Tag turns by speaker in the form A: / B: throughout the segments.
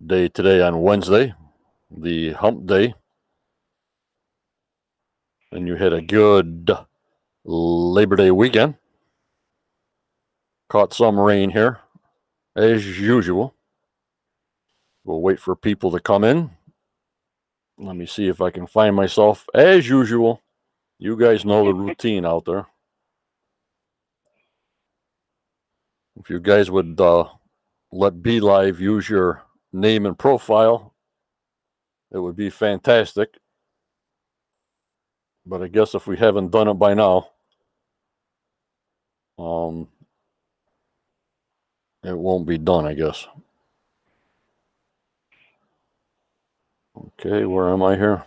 A: day today on Wednesday, the hump day. And you had a good Labor Day weekend. Caught some rain here, as usual. We'll wait for people to come in. Let me see if I can find myself, as usual. You guys know the routine out there. If you guys would let Be Live use your name and profile, it would be fantastic. But I guess if we haven't done it by now, it won't be done, I guess. Okay, where am I here?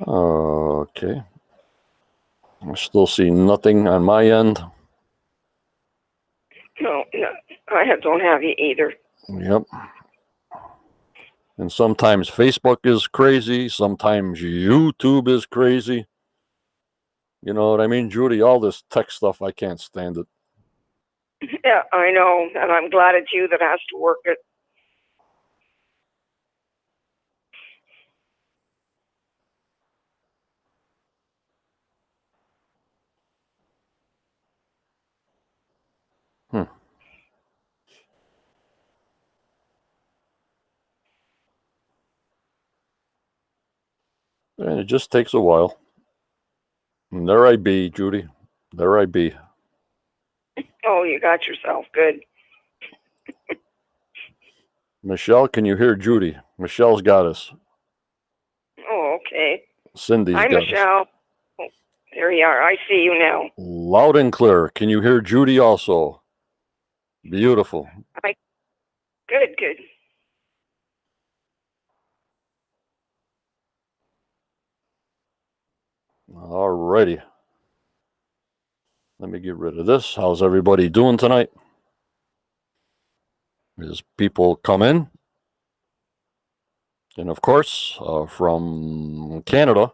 A: Okay. I still see nothing on my end.
B: No, I don't have you either.
A: Yep. And sometimes Facebook is crazy. Sometimes YouTube is crazy. You know what I mean, Judy? All this tech stuff, I can't stand it.
B: Yeah, I know. And I'm glad it's you that has to work it.
A: And it just takes a while. And there I be, Judy. There I be.
B: Oh, you got yourself good.
A: Michelle, can you hear Judy? Michelle's got us.
B: Oh, okay.
A: Cindy's
B: Hi,
A: got
B: Michelle.
A: us.
B: Oh, there you are. I see you now.
A: Loud and clear. Can you hear Judy also? Beautiful.
B: Good.
A: All righty. Let me get rid of this. How's everybody doing tonight? As people come in. And of course, from Canada,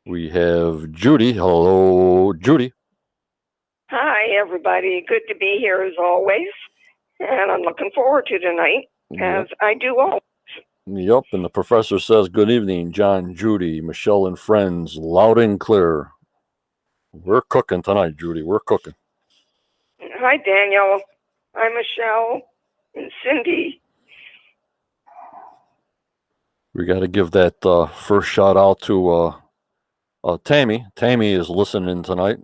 A: we have Judy. Hello, Judy.
B: Hi, everybody. Good to be here as always. And I'm looking forward to tonight, as I do always.
A: Yep, and the professor says, good evening, John, Judy, Michelle, and friends, loud and clear. We're cooking tonight, Judy. We're cooking.
B: Hi, Daniel. Hi, Michelle and Cindy.
A: We got to give that first shout out to Tammy. Tammy is listening tonight.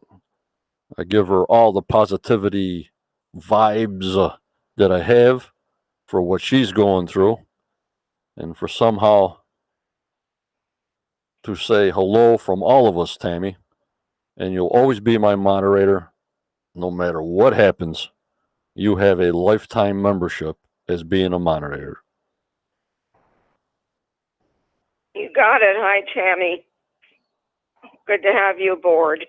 A: I give her all the positivity vibes that I have for what she's going through, and for somehow to say hello from all of us, Tammy. And you'll always be my moderator, no matter what happens. You have a lifetime membership as being a moderator.
B: You got it. Hi, Tammy. Good to have you aboard.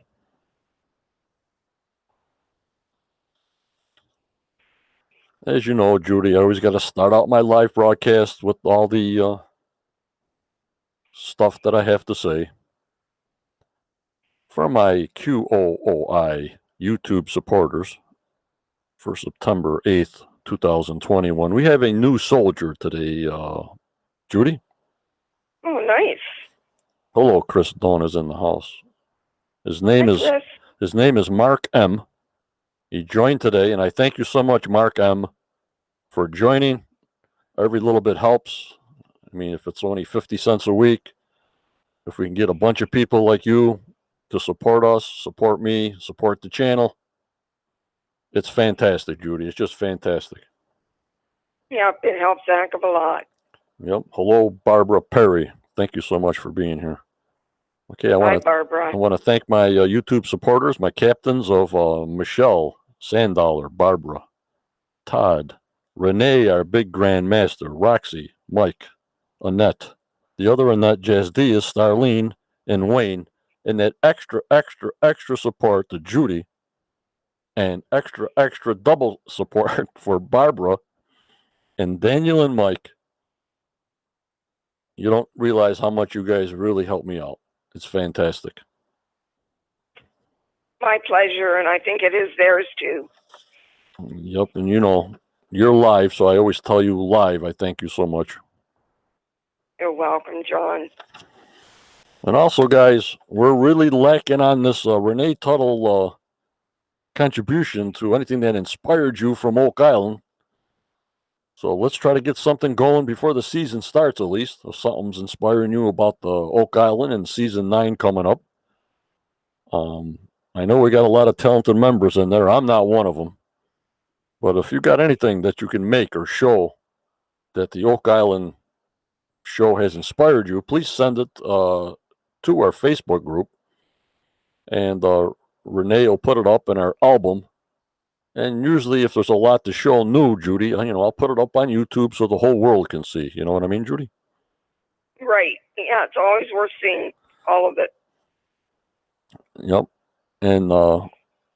A: As you know, Judy, I always got to start out my live broadcast with all the stuff that I have to say. For my QOOI YouTube supporters, for September 8th, 2021, we have a new soldier today, Judy.
B: Oh, nice.
A: Hello, Chris Dawn is in the house. His name is Mark M. He joined today, and I thank you so much, Mark M., for joining. Every little bit helps. I mean, if it's only 50 cents a week, if we can get a bunch of people like you to support us, support me, support the channel, it's fantastic, Judy. It's just fantastic.
B: Yep, it helps a heck of a lot.
A: Yep. Hello, Barbara Perry. Thank you so much for being here. Okay, I want to thank my YouTube supporters, my captains of Michelle, Sandollar, Barbara, Todd, Renee, our big Grand Master, Roxy, Mike, Annette. The other Annette, Jazz D, is Starlene and Wayne. And that extra support to Judy, and extra double support for Barbara and Daniel and Mike. You don't realize how much you guys really help me out. It's fantastic.
B: My pleasure, and I think it is theirs too.
A: Yep, and you're live, so I always tell you live. I thank you so much.
B: You're welcome, John.
A: And also, guys, we're really lacking on this Renee Tuttle contribution to anything that inspired you from Oak Island. So let's try to get something going before the season starts, at least. If something's inspiring you about the Oak Island and season 9 coming up. I know we got a lot of talented members in there. I'm not one of them. But if you got anything that you can make or show that the Oak Island show has inspired you, please send it to our Facebook group. And Renee will put it up in our album. And usually, if there's a lot to show new, Judy, I'll put it up on YouTube so the whole world can see. You know what I mean, Judy?
B: Right. Yeah, it's always worth seeing all of it.
A: Yep. And I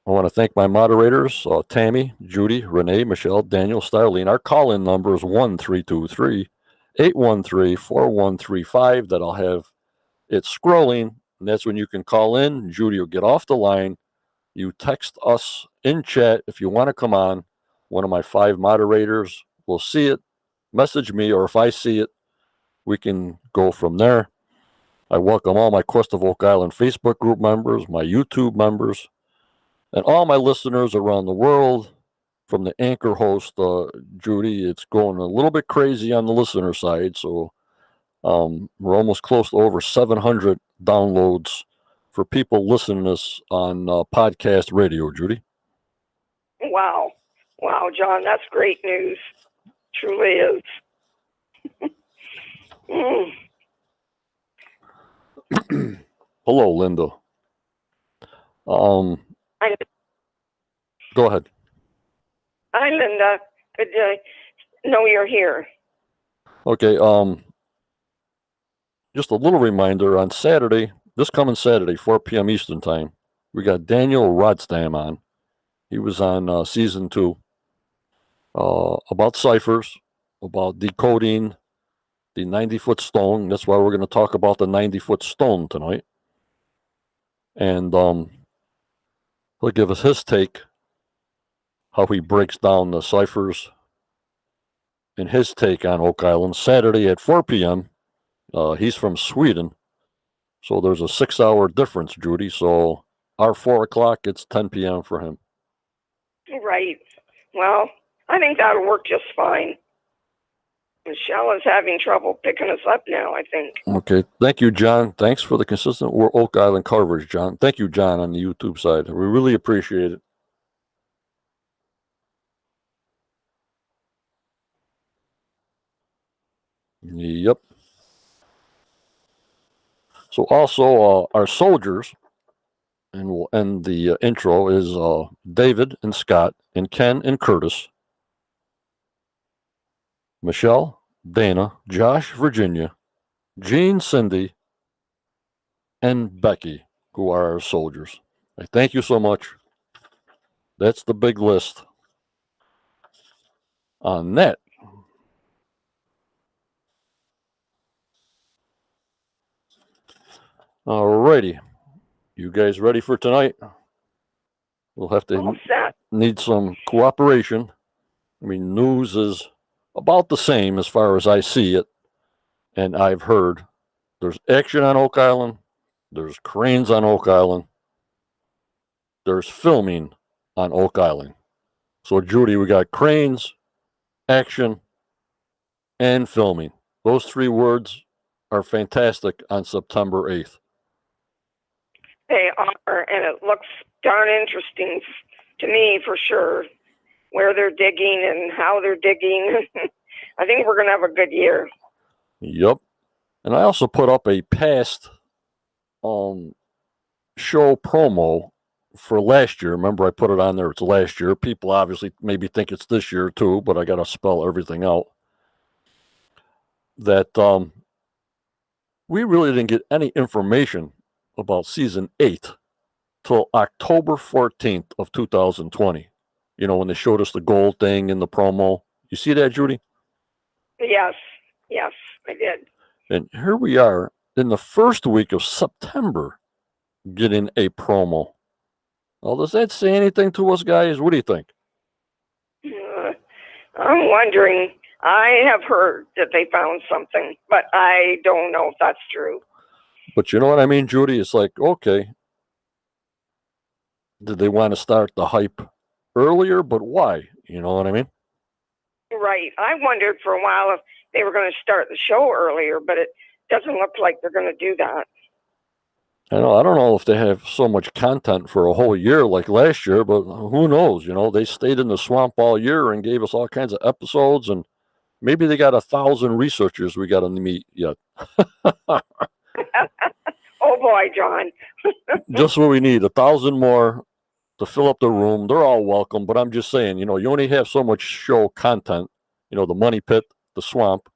A: want to thank my moderators, Tammy, Judy, Renee, Michelle, Daniel, Starlene. Our call-in number is 1-323-813-4135. That I'll have it scrolling, and that's when you can call in. Judy will get off the line. You text us in chat if you want to come on. One of my 5 moderators will see it, message me, or if I see it, we can go from there. I welcome all my Quest of Oak Island Facebook group members, my YouTube members, and all my listeners around the world. From the anchor host, Judy, it's going a little bit crazy on the listener side, so we're almost close to over 700 downloads for people listening to us on podcast radio, Judy.
B: Wow, John, that's great news. Truly is.
A: Hello, Linda. Go ahead.
B: Hi, Linda. Good to know you're here.
A: Okay. Just a little reminder, on Saturday, this coming Saturday, 4 p.m. Eastern Time, we got Daniel Rodstam on. He was on season 2 about ciphers, about decoding the 90-foot stone. That's why we're going to talk about the 90-foot stone tonight. And he'll give us his take, how he breaks down the ciphers and his take on Oak Island, Saturday at 4 p.m. He's from Sweden, so there's a 6-hour difference, Judy. So our 4 o'clock, it's 10 p.m. for him.
B: Right. Well, I think that'll work just fine. Michelle is having trouble picking us up now, I think.
A: Okay. Thank you, John. Thanks for the consistent Oak Island coverage, John. Thank you, John, on the YouTube side. We really appreciate it. Yep. So also our soldiers, and we'll end the intro, is David and Scott and Ken and Curtis, Michelle, Dana, Josh, Virginia, Jean, Cindy, and Becky, who are our soldiers. I thank you so much. That's the big list on that. Alrighty. You guys ready for tonight? We'll have to need some cooperation. I mean, news is about the same as far as I see it, and I've heard. There's action on Oak Island. There's cranes on Oak Island. There's filming on Oak Island. So, Judy, we got cranes, action, and filming. Those 3 words are fantastic on September 8th.
B: They are, and it looks darn interesting to me for sure, where they're digging and how they're digging. I think we're going to have a good year.
A: Yep. And I also put up a past show promo for last year. Remember, I put it on there. It's last year. People obviously maybe think it's this year too, but I got to spell everything out. That we really didn't get any information about season 8 till October 14th of 2020. You know, when they showed us the gold thing in the promo. You see that, Judy?
B: Yes, I did.
A: And here we are in the first week of September getting a promo. Well, does that say anything to us, guys? What do you think?
B: I'm wondering. I have heard that they found something, but I don't know if that's true.
A: But you know what I mean, Judy? It's like, okay, did they want to start the hype earlier? But why? You know what I mean?
B: Right. I wondered for a while if they were going to start the show earlier, but it doesn't look like they're going to do that.
A: I don't know if they have so much content for a whole year like last year, but who knows? You know, they stayed in the swamp all year and gave us all kinds of episodes, and maybe they got 1,000 researchers we got to meet yet.
B: Oh boy, John.
A: Just what we need, 1,000 more to fill up the room. They're all welcome, but I'm just saying, you know, you only have so much show content. You know, the Money Pit, the swamp.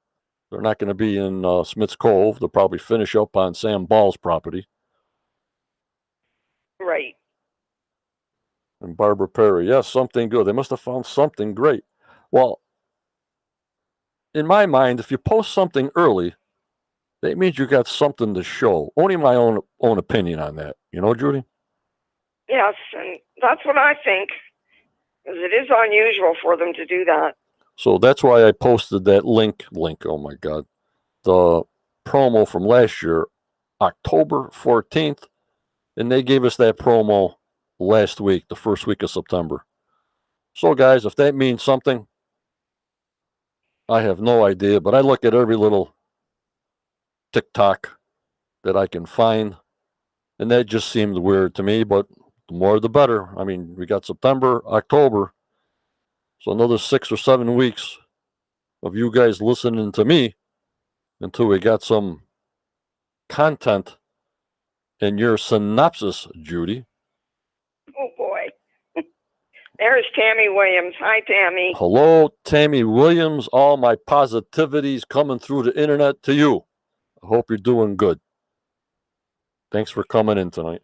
A: They're not going to be in Smith's Cove. They'll probably finish up on Sam Ball's property.
B: Right.
A: And Barbara Perry. Yes, something good. They must have found something great. Well, in my mind, if you post something early, that means you got something to show. Only my own opinion on that. You know, Judy?
B: Yes, and that's what I think. Because it is unusual for them to do that.
A: So that's why I posted that link. Oh my God. The promo from last year, October 14th. And they gave us that promo last week, the first week of September. So, guys, if that means something, I have no idea. But I look at every little TikTok that I can find, and that just seemed weird to me. But the more the better. I mean, we got September, October. So another 6 or 7 weeks of you guys listening to me until we got some content in your synopsis, Judy.
B: Oh, boy. There's Tammy Williams. Hi, Tammy.
A: Hello, Tammy Williams. All my positivities coming through the internet to you. I hope you're doing good. Thanks for coming in tonight.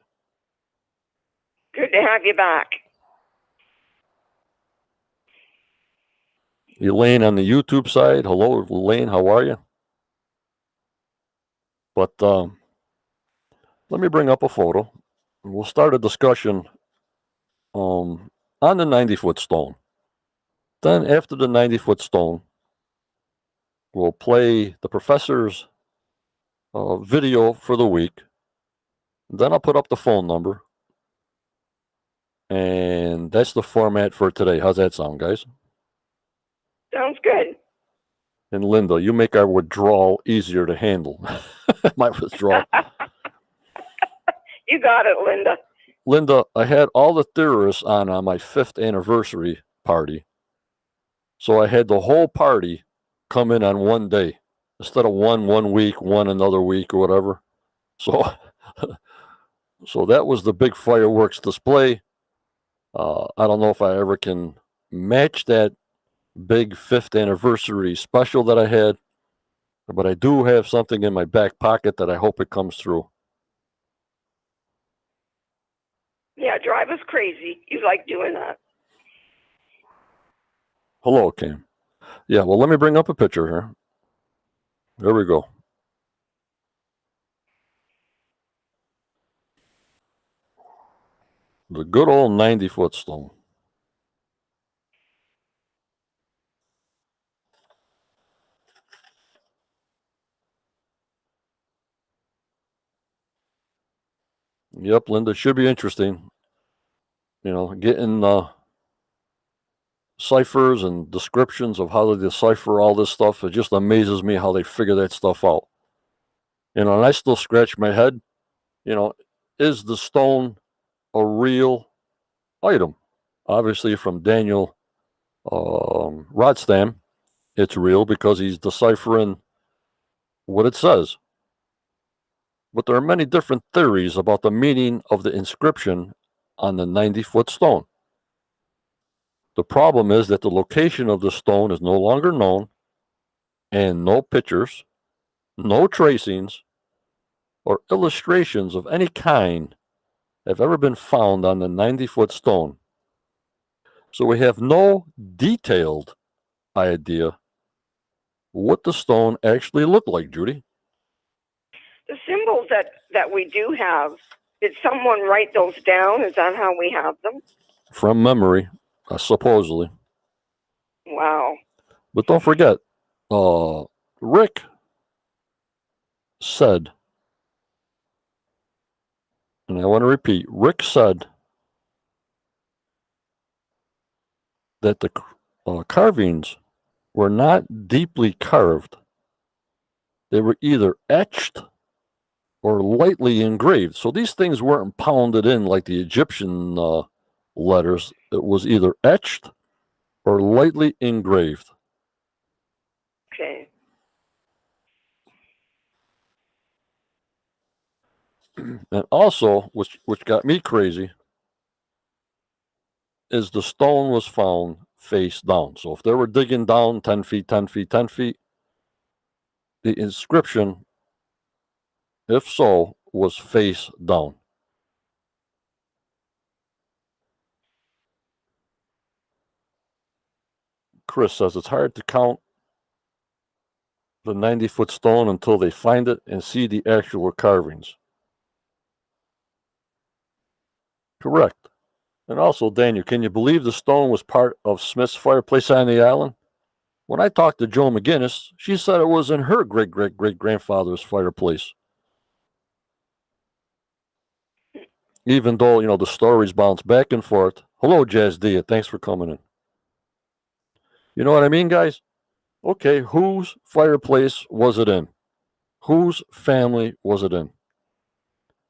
B: Good to have you back.
A: Elaine on the YouTube side. Hello, Elaine. How are you? But let me bring up a photo. And we'll start a discussion on the 90-foot stone. Then after the 90-foot stone, we'll play the professor's video for the week. Then I'll put up the phone number. And that's the format for today. How's that sound, guys?
B: Sounds good.
A: And Linda, you make our withdrawal easier to handle. My withdrawal.
B: You got it, Linda.
A: Linda, I had all the theorists on my 5th anniversary party. So I had the whole party come in on one day instead of one week, one another week or whatever. So, so that was the big fireworks display. I don't know if I ever can match that big 5th anniversary special that I had, but I do have something in my back pocket that I hope it comes through.
B: Yeah, drive us crazy. You like doing that.
A: Hello, Cam. Yeah, well, let me bring up a picture here. There we go. The good old 90-foot stone. Yep, Linda, should be interesting. You know, getting ciphers and descriptions of how they decipher all this stuff. It just amazes me how they figure that stuff out. You know, and I still scratch my head. You know, is the stone a real item? Obviously, from Daniel Rodstam, it's real because he's deciphering what it says. But there are many different theories about the meaning of the inscription on the 90-foot stone. The problem is that the location of the stone is no longer known, and no pictures, no tracings, or illustrations of any kind have ever been found on the 90-foot stone. So we have no detailed idea what the stone actually looked like, Judy.
B: The symbols that we do have, did someone write those down? Is that how we have them?
A: From memory, supposedly.
B: Wow.
A: But don't forget, Rick said, and I want to repeat, Rick said that the carvings were not deeply carved. They were either etched or lightly engraved. So these things weren't pounded in like the Egyptian letters. It was either etched or lightly engraved.
B: Okay.
A: And also, which got me crazy, is the stone was found face down. So if they were digging down 10 feet, 10 feet, 10 feet, the inscription, if so, was face down. Chris says it's hard to count the 90-foot stone until they find it and see the actual carvings. Correct. And also, Daniel, can you believe the stone was part of Smith's fireplace on the island? When I talked to Joe McGinnis, she said it was in her great-great-great-grandfather's fireplace. Even though, the stories bounce back and forth. Hello, Jazz Dia. Thanks for coming in. You know what I mean, guys? Okay, whose fireplace was it in? Whose family was it in?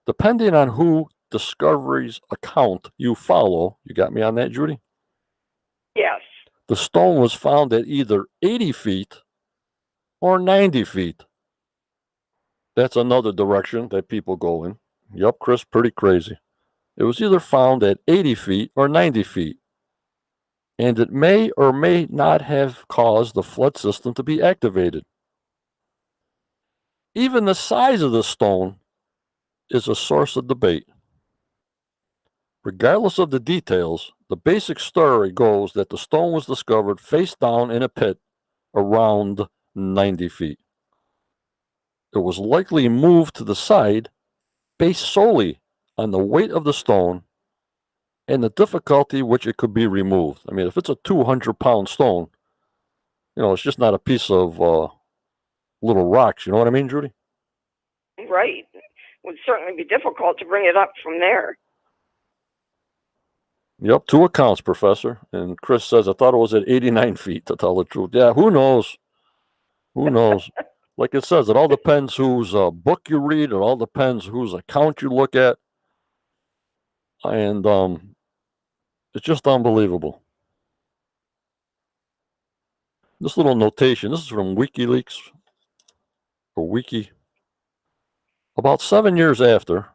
A: Depending on who Discovery's account you follow, you got me on that, Judy?
B: Yes.
A: The stone was found at either 80 feet or 90 feet. That's another direction that people go in. Yup, Chris, pretty crazy. It was either found at 80 feet or 90 feet. And it may or may not have caused the flood system to be activated. Even the size of the stone is a source of debate. Regardless of the details, the basic story goes that the stone was discovered face down in a pit around 90 feet. It was likely moved to the side based solely on the weight of the stone and the difficulty which it could be removed. I mean, if it's a 200-pound stone, it's just not a piece of little rocks. You know what I mean, Judy?
B: Right. It would certainly be difficult to bring it up from there.
A: Yep, 2 accounts, Professor. And Chris says, I thought it was at 89 feet, to tell the truth. Yeah, who knows? Who knows? Like it says, it all depends whose book you read. It all depends whose account you look at. And it's just unbelievable. This little notation, this is from WikiLeaks, or Wiki. About 7 years after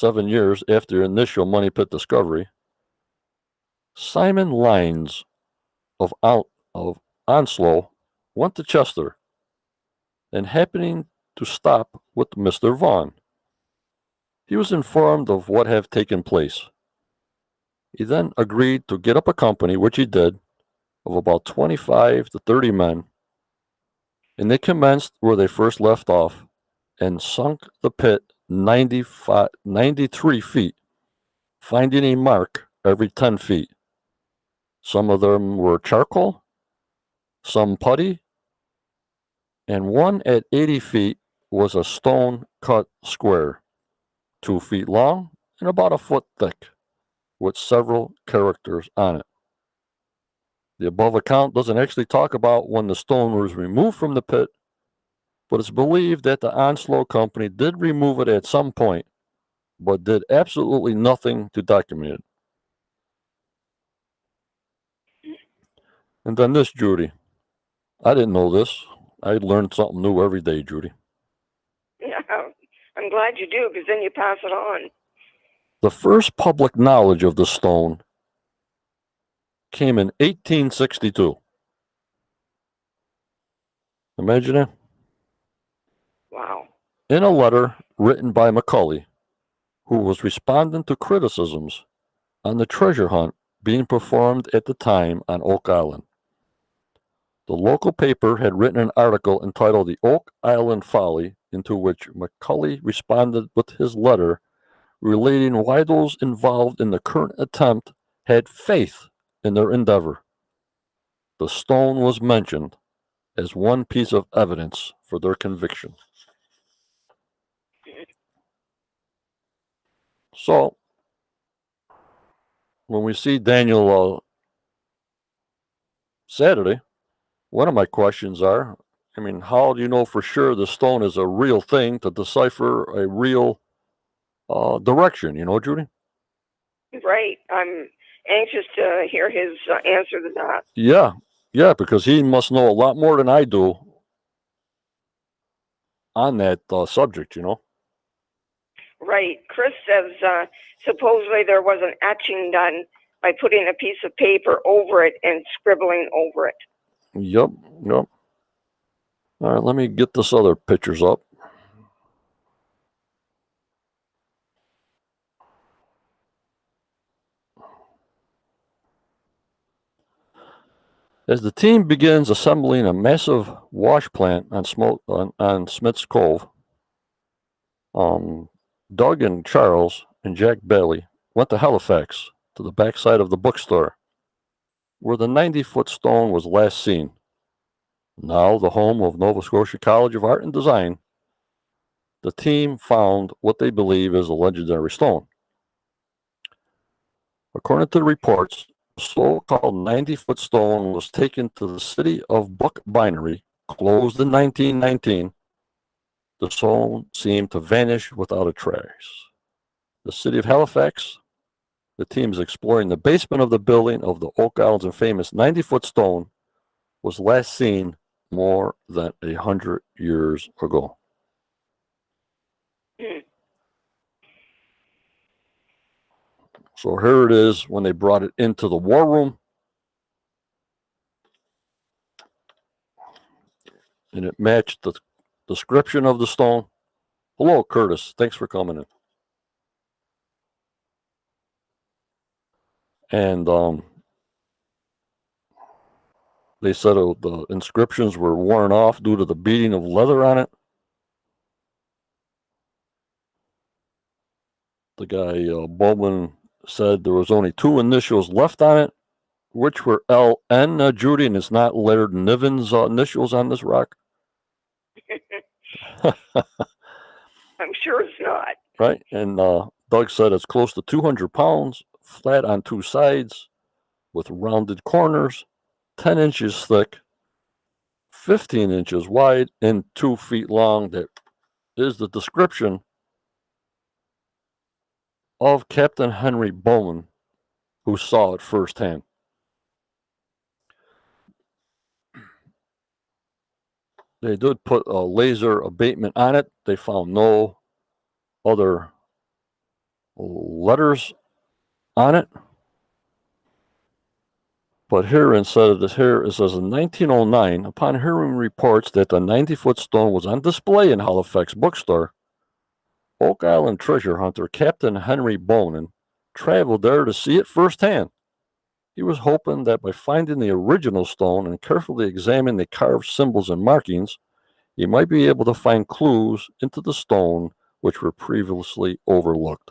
A: initial Money Pit discovery, Simon Lines of Onslow went to Chester and happening to stop with Mr. Vaughn. He was informed of what had taken place. He then agreed to get up a company, which he did, of about 25 to 30 men, and they commenced where they first left off and sunk the pit 93 feet, finding a mark every 10 feet. Some of them were charcoal, some putty, and one at 80 feet was a stone cut square, 2 feet long and about a foot thick, with several characters on it. The above account doesn't actually talk about when the stone was removed from the pit, but it's believed that the Onslow Company did remove it at some point, but did absolutely nothing to document it. And then this, Judy. I didn't know this. I learned something new every day, Judy.
B: Yeah, I'm glad you do, because then you pass it on.
A: The first public knowledge of the stone came in 1862. Imagine it.
B: Wow.
A: In a letter written by Macaulay, who was responding to criticisms on the treasure hunt being performed at the time on Oak Island. The local paper had written an article entitled The Oak Island Folly, into which Macaulay responded with his letter relating why those involved in the current attempt had faith in their endeavor. the stone was mentioned as one piece of evidence for their conviction. So, when we see Daniel Saturday, one of my questions are, how do you know for sure the stone is a real thing to decipher a real direction, Judy?
B: Right. I'm anxious to hear his answer to that.
A: Yeah, because he must know a lot more than I do on that subject,
B: Right. Chris says supposedly there was an etching done by putting a piece of paper over it and scribbling over it.
A: Yep. All right, let me get this other pictures up. As the team begins assembling a massive wash plant on Smith's Cove, Doug and Charles and Jack Bailey went to Halifax to the backside of the bookstore where the 90-foot stone was last seen. Now the home of Nova Scotia College of Art and Design, the team found what they believe is a legendary stone. According to the reports, the so-called 90-foot stone was taken to the city of Buck Binary, closed in 1919. The stone seemed to vanish without a trace. The city of Halifax, the team is exploring the basement of the building of the Oak Island's famous 90-foot stone, was last seen more than 100 years ago. So here it is when they brought it into the war room. And it matched the description of the stone. Hello, Curtis. Thanks for coming in. And they said the inscriptions were worn off due to the beating of leather on it. The guy, Bowman, said there was only 2 initials left on it, which were LN, Judy, and it's not Laird Niven's initials on this rock.
B: I'm sure it's not.
A: Right. And Doug said it's close to 200 pounds, flat on 2 sides, with rounded corners, 10 inches thick, 15 inches wide, and 2 feet long. That is the description of Captain Henry Bowman, who saw it firsthand. They did put a laser abatement on it. They found no other letters on it. But here, instead of this, here it says in 1909, upon hearing reports that the 90-foot stone was on display in Halifax bookstore, Oak Island treasure hunter Captain Henry Bowman traveled there to see it firsthand. He was hoping that by finding the original stone and carefully examining the carved symbols and markings, he might be able to find clues into the stone which were previously overlooked.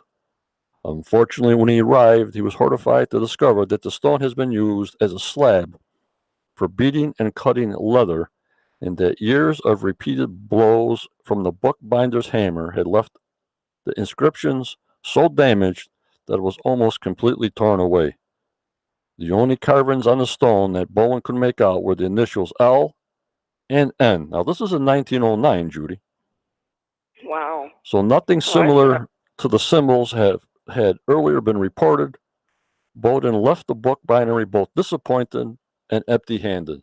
A: Unfortunately, when he arrived, he was horrified to discover that the stone has been used as a slab for beating and cutting leather, and that years of repeated blows from the bookbinder's hammer had left the inscriptions so damaged that it was almost completely torn away. The only carvings on the stone that Bowen could make out were the initials L and N. Now, this is in 1909, Judy.
B: Wow.
A: So nothing similar to the symbols had earlier been reported. Bowden left the book binary both disappointed and empty-handed.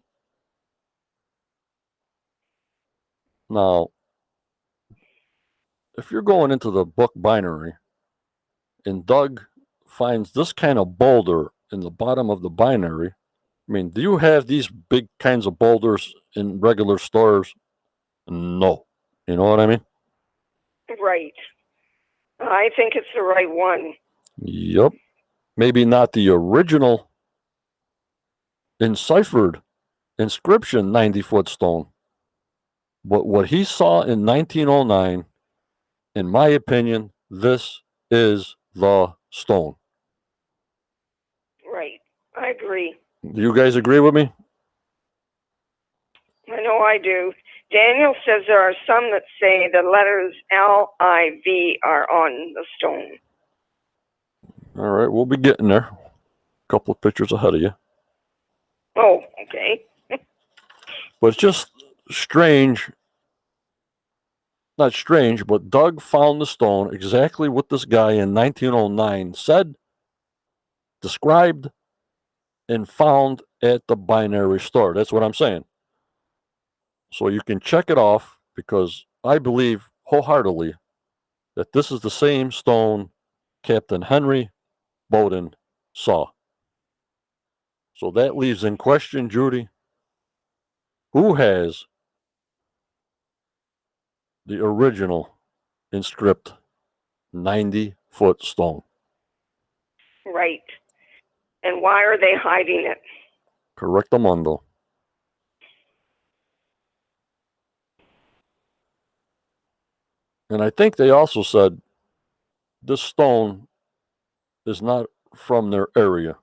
A: Now, if you're going into the book binary and Doug finds this kind of boulder in the bottom of the binary, do you have these big kinds of boulders in regular stores? No. You know what I mean?
B: Right. I think it's the right one.
A: Yep. Maybe not the original enciphered inscription 90-foot stone, but what he saw in 1909, in my opinion, this is the stone.
B: Right. I agree.
A: Do you guys agree with me?
B: I do. Daniel says there are some that say the letters L-I-V are on the stone.
A: All right, we'll be getting there. A couple of pictures ahead of you.
B: Oh, okay.
A: But it's just strange. Not strange, but Doug found the stone exactly what this guy in 1909 said, described, and found at the binary store. That's what I'm saying. So you can check it off because I believe wholeheartedly that this is the same stone Captain Henry Bowden saw. So that leaves in question, Judy, who has the original inscript 90-foot stone?
B: Right. And why are they hiding it?
A: Correctamundo. And I think they also said this stone is not from their area.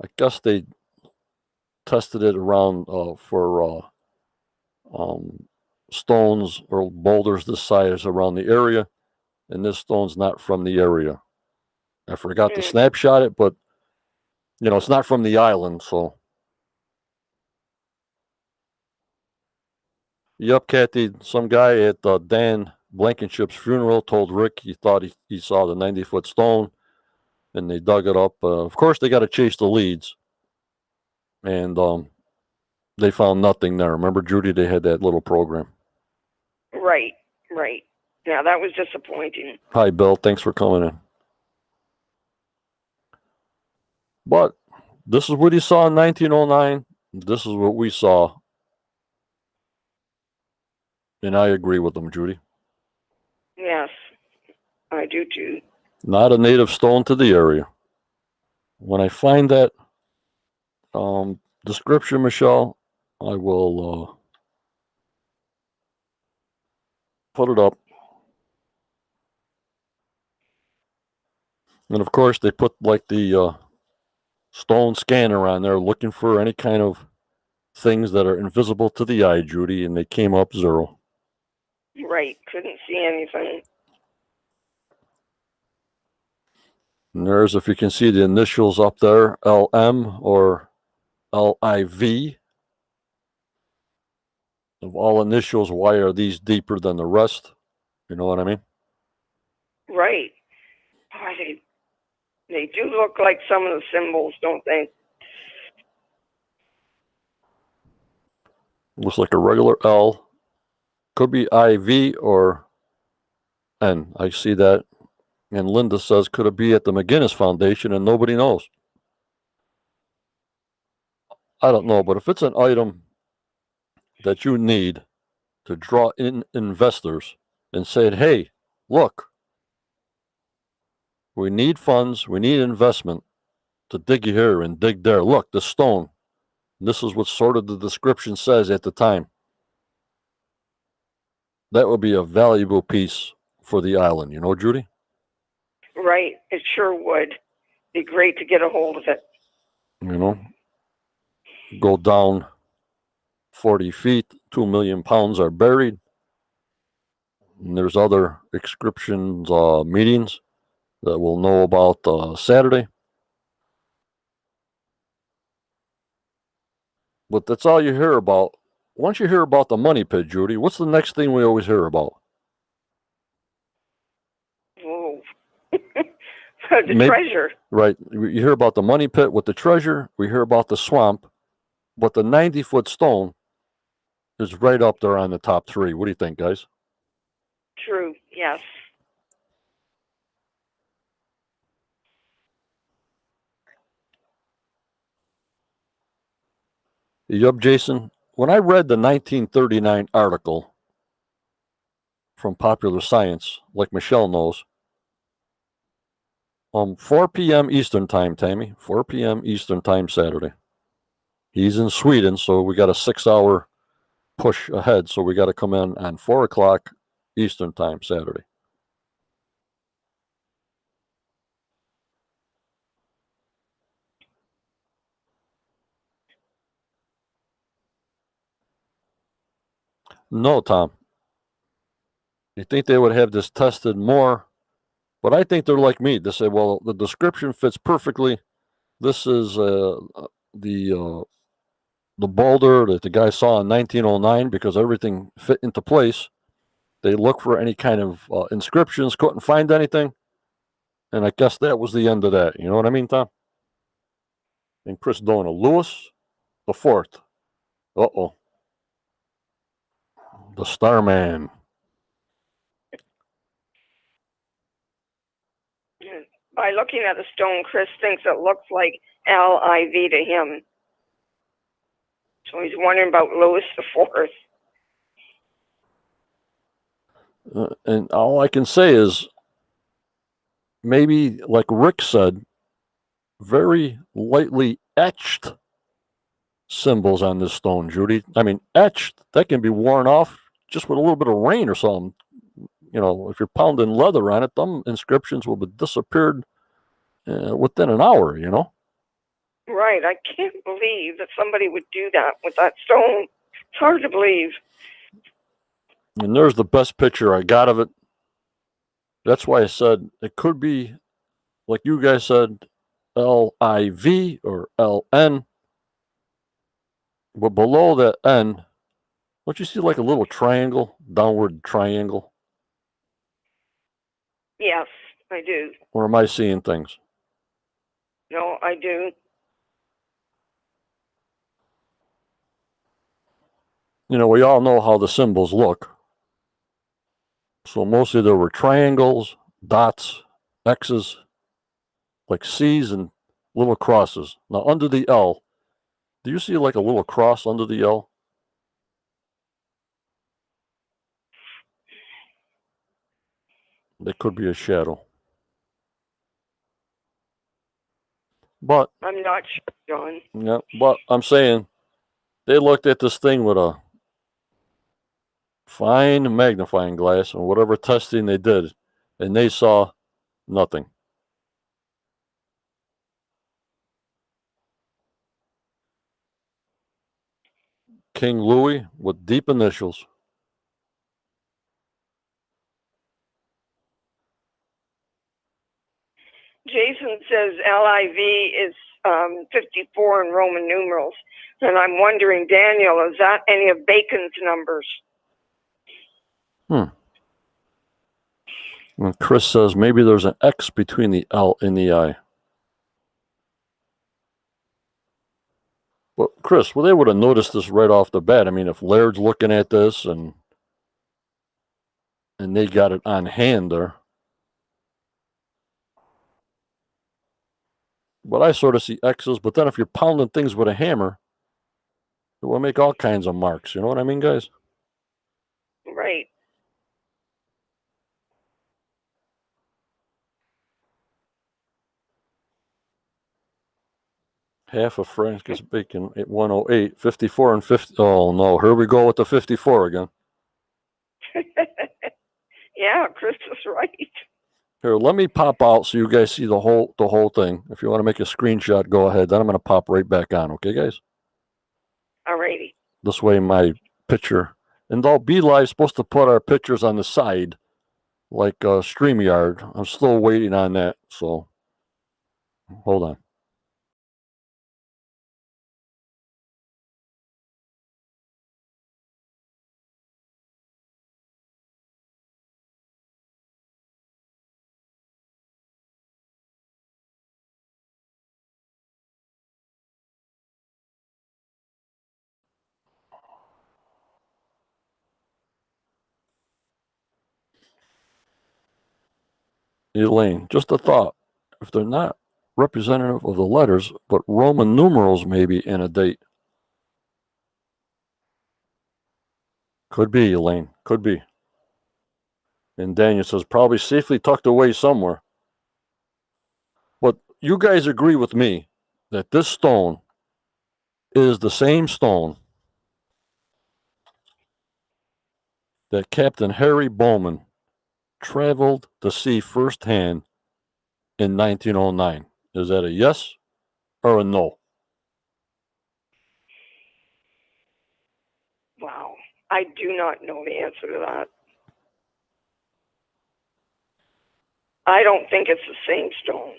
A: I guess they tested it around for stones or boulders this size around the area, and this stone's not from the area. I forgot to snapshot it, but it's not from the island, so. Yep, Kathy. Some guy at Dan Blankenship's funeral told Rick he thought he saw the 90-foot stone, and they dug it up. Of course, they got to chase the leads, and they found nothing there. Remember, Judy? They had that little program.
B: Right. Yeah, that was disappointing.
A: Hi, Bill. Thanks for coming in. But this is what he saw in 1909. This is what we saw. And I agree with them, Judy.
B: Yes, I do too.
A: Not a native stone to the area. When I find that description, Michelle, I will put it up. And of course, they put like the stone scanner on there looking for any kind of things that are invisible to the eye, Judy, and they came up 0.
B: Right, couldn't see anything.
A: And there's, if you can see the initials up there, LM or LIV. Of all initials, why are these deeper than the rest? You know what I mean?
B: Right. Boy, they do look like some of the symbols, don't they?
A: Looks like a regular L. Could be IV or N. I see that. And Linda says, could it be at the McGinnis Foundation and nobody knows? I don't know, but if it's an item that you need to draw in investors and say, hey, look, we need funds, we need investment to dig here and dig there. Look, the stone. This is what sort of the description says at the time. That would be a valuable piece for the island, Judy?
B: Right, it sure would. Be great to get a hold of it.
A: Go down 40 feet, 2 million pounds are buried. And there's other inscriptions, meetings that we'll know about Saturday. But that's all you hear about. Once you hear about the money pit, Judy, what's the next thing we always hear about?
B: Oh, the treasure.
A: Right. You hear about the money pit with the treasure. We hear about the swamp. But the 90-foot stone is right up there on the top 3. What do you think, guys?
B: True, yes.
A: Yup, Jason. When I read the 1939 article from Popular Science, like Michelle knows, 4 p.m. Eastern time, Tammy, 4 p.m. Eastern time Saturday. He's in Sweden, so we got a 6-hour push ahead, so we got to come in on 4 o'clock Eastern time Saturday. No, Tom. You think they would have this tested more? But I think they're like me. They say, well, the description fits perfectly. This is the boulder that the guy saw in 1909 because everything fit into place. They look for any kind of inscriptions, couldn't find anything. And I guess that was the end of that. You know what I mean, Tom? And Chris Dona, Lewis the Fourth. Uh-oh. The Starman.
B: By looking at the stone, Chris thinks it looks like LIV to him. So he's wondering about Louis the Fourth.
A: And all I can say is maybe, like Rick said, very lightly etched symbols on this stone, Judy. I mean, etched, that can be worn off just with a little bit of rain or something. You know, if you're pounding leather on it, them inscriptions will be disappeared within an hour, you know?
B: Right. I can't believe that somebody would do that with that stone. It's hard to believe.
A: And there's the best picture I got of it. That's why I said it could be, like you guys said, LIV or LN. But below that N, don't you see like a little triangle, downward triangle?
B: Yes, I do.
A: Or am I seeing things?
B: No, I do.
A: You know, we all know how the symbols look. So mostly there were triangles, dots, X's, like C's and little crosses. Now under the L, do you see like a little cross under the L? That could be a shadow. But
B: I'm not sure, John.
A: yeah, but I'm saying they looked at this thing with a fine magnifying glass or whatever testing they did, and they saw nothing. King Louis with deep initials.
B: Jason says LIV is 54 in Roman numerals. And I'm wondering, Daniel, is that any of Bacon's numbers?
A: And Chris says maybe there's an X between the L and the I. Well, Chris, well, they would have noticed this right off the bat. I mean, if Laird's looking at this and they got it on hand there. But I sort of see X's, but then if you're pounding things with a hammer, it will make all kinds of marks. You know what I mean, guys?
B: Right.
A: Half of Francis Bacon at 108, 54 and 50. Oh, no. Here we go with the 54 again.
B: Yeah, Chris is right.
A: Here, let me pop out so you guys see the whole thing. If you want to make a screenshot, go ahead. Then I'm going to pop right back on. Okay, guys?
B: Alrighty.
A: This way my picture. And though Be Live's supposed to put our pictures on the side, like StreamYard. I'm still waiting on that. So, hold on. Elaine, just a thought. If they're not representative of the letters, but Roman numerals maybe in a date. Could be, Elaine. Could be. And Daniel says probably safely tucked away somewhere. But you guys agree with me that this stone is the same stone that Captain Harry Bowman traveled to see firsthand in 1909. Is that a yes or a no?
B: Wow. I do not know the answer to that. I don't think it's the same stone.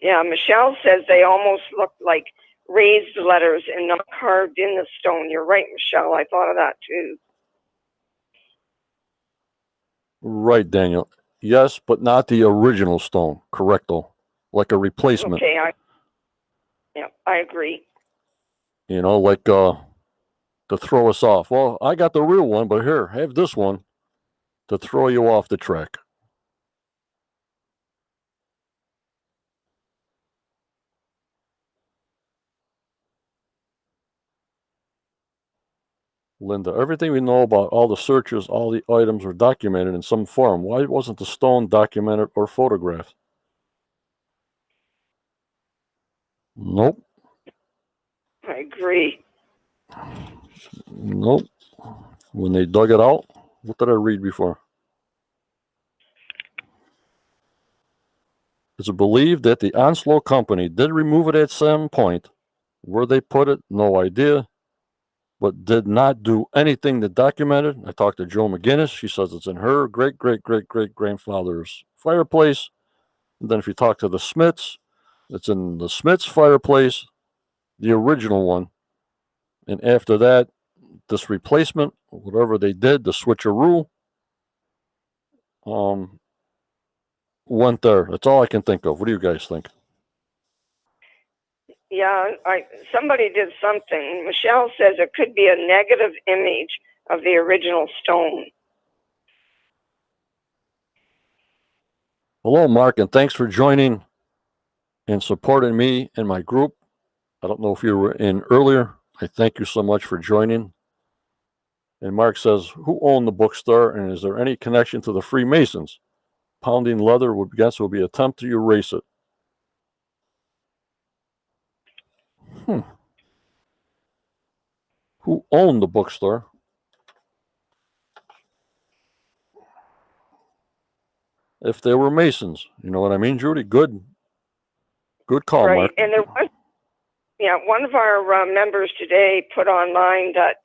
B: Yeah, Michelle says they almost look like raised letters and not carved in the stone. You're right, Michelle. I thought of that too.
A: Right, Daniel. Yes, but not the original stone. Correcto. Like a replacement.
B: Okay, I agree.
A: You know, like to throw us off. Well, I got the real one, but here, have this one to throw you off the track. Linda, everything we know about all the searches, all the items were documented in some form. Why wasn't the stone documented or photographed? Nope.
B: I agree.
A: Nope. When they dug it out, what did I read before? It's believed that the Onslow Company did remove it at some point. Where they put it, no idea, but did not do anything to document it. I talked to Joe McGinnis. She says it's in her great, great, great, great grandfather's fireplace. And then if you talk to the Smiths, it's in the Smiths' fireplace, the original one. And after that, this replacement, whatever they did, the switcheroo, went there. That's all I can think of. What do you guys think?
B: Yeah, somebody did something. Michelle says it could be a negative image of the original stone.
A: Hello, Mark, and thanks for joining and supporting me and my group. I don't know if you were in earlier. I thank you so much for joining. And Mark says, who owned the bookstore, and is there any connection to the Freemasons? Pounding leather would guess would be an attempt to erase it. Who owned the bookstore? If they were Masons, you know what I mean, Judy? Good call,
B: right.
A: Mark.
B: And there was, one of our members today put online that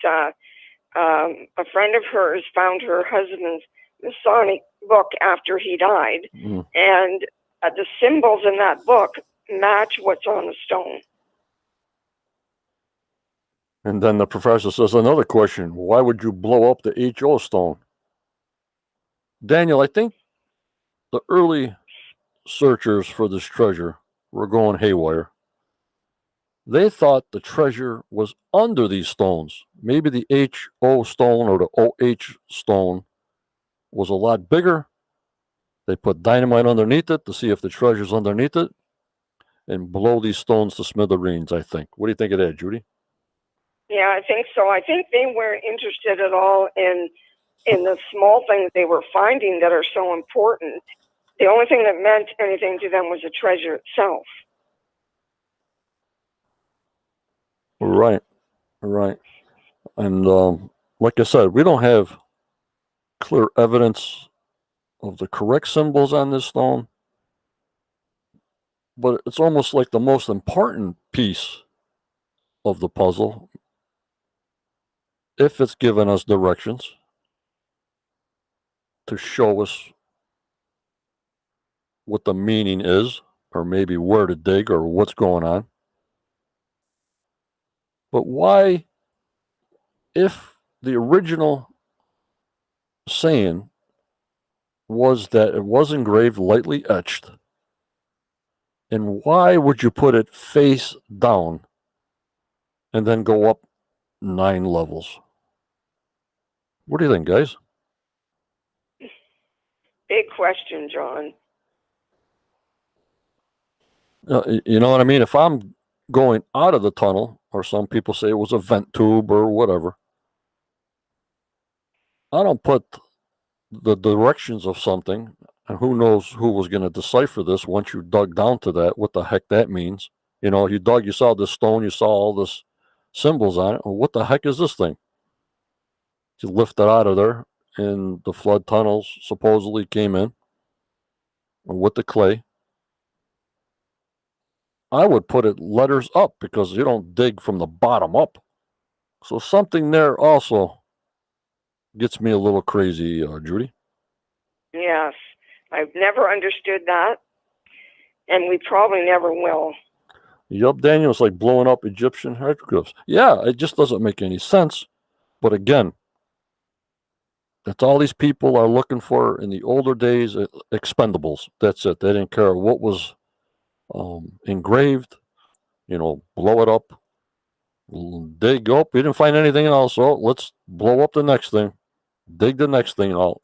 B: a friend of hers found her husband's Masonic book after he died, and the symbols in that book match what's on the stone.
A: And then the professor says another question: why would you blow up the HO stone? Daniel, I think the early searchers for this treasure were going haywire. They thought the treasure was under these stones. Maybe the HO stone or the OH stone was a lot bigger. They put dynamite underneath it to see if the treasure's underneath it and blow these stones to smithereens, I think. What do you think of that, Judy?
B: Yeah, I think so. I think they weren't interested at all in the small things they were finding that are so important. The only thing that meant anything to them was the treasure itself.
A: Right. And like I said, we don't have clear evidence of the correct symbols on this stone, but it's almost like the most important piece of the puzzle if it's given us directions to show us what the meaning is, or maybe where to dig or what's going on. But why, if the original saying was that it was engraved lightly etched, and why would you put it face down and then go up 9 levels? What do you think, guys?
B: Big question, John.
A: You know what I mean? If I'm going out of the tunnel, or some people say it was a vent tube or whatever, I don't put the directions of something, and who knows who was going to decipher this once you dug down to that, what the heck that means. You know, you saw this stone, you saw all this symbols on it. Well, what the heck is this thing? You lift it out of there, and the flood tunnels supposedly came in with the clay. I would put it letters up because you don't dig from the bottom up. So something there also gets me a little crazy, Judy.
B: Yes, I've never understood that, and we probably never will.
A: Yup, Daniel, it's like blowing up Egyptian hieroglyphs. Yeah, it just doesn't make any sense. But again, that's all these people are looking for in the older days, expendables. That's it. They didn't care what was engraved, blow it up, dig up. We didn't find anything else, so let's blow up the next thing, dig the next thing out.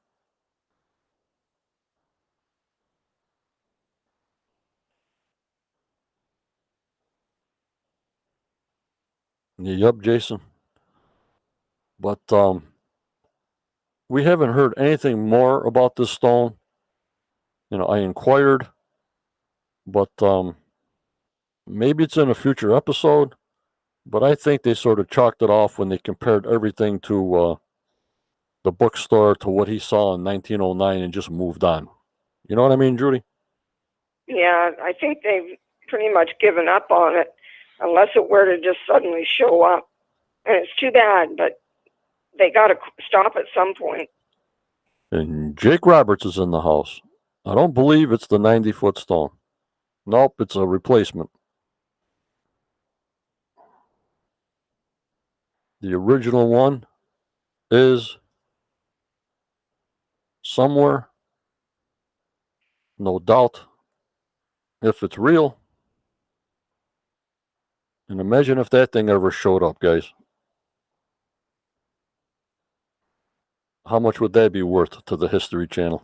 A: Yup, Jason. But we haven't heard anything more about this stone. I inquired, but maybe it's in a future episode. But I think they sort of chalked it off when they compared everything to the bookstore to what he saw in 1909 and just moved on. You know what I mean, Judy?
B: Yeah, I think they've pretty much given up on it, unless it were to just suddenly show up. And it's too bad, but they got to stop at some point.
A: And Jake Roberts is in the house. I don't believe it's the 90-foot stone. Nope, it's a replacement. The original one is somewhere, no doubt, if it's real. And imagine if that thing ever showed up, guys. How much would that be worth to the History Channel?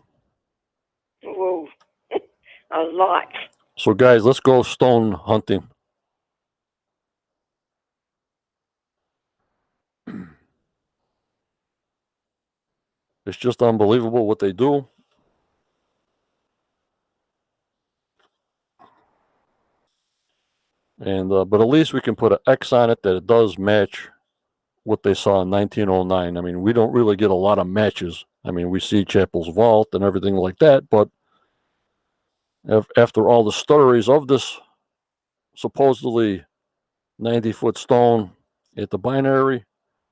B: Whoa, a lot.
A: So, guys, let's go stone hunting. It's just unbelievable what they do. And but at least we can put an X on it that it does match what they saw in 1909. I mean, we don't really get a lot of matches. I mean, we see Chapel's Vault and everything like that, but after all the stories of this supposedly 90-foot stone at the binary,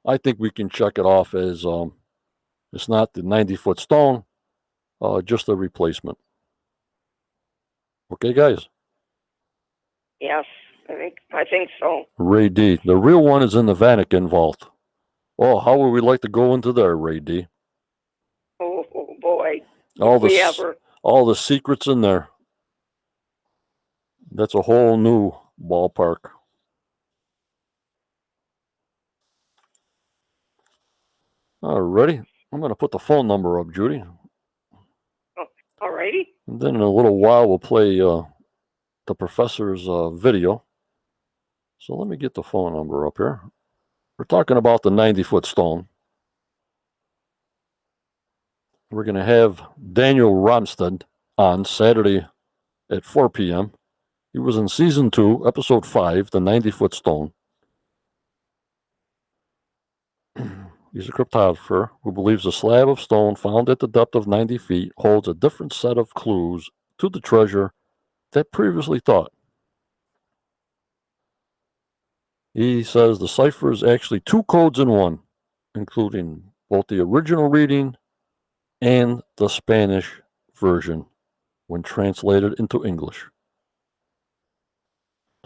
A: I think we can check it off as it's not the 90-foot stone, just a replacement. Okay, guys?
B: Yes, I think so.
A: Ray D. The real one is in the Vatican vault. Oh, how would we like to go into there, Ray D?
B: Oh boy.
A: All the secrets in there. That's a whole new ballpark. Alrighty. I'm going to put the phone number up, Judy.
B: Oh, alrighty.
A: And then in a little while, we'll play the professor's video. So let me get the phone number up here. We're talking about the 90-foot stone. We're going to have Daniel Romstead on Saturday at 4 p.m. He was in Season 2, Episode 5, the 90-foot stone. He's a cryptographer who believes a slab of stone found at the depth of 90 feet holds a different set of clues to the treasure that previously thought. He says the cipher is actually two codes in one, including both the original reading and the Spanish version when translated into English.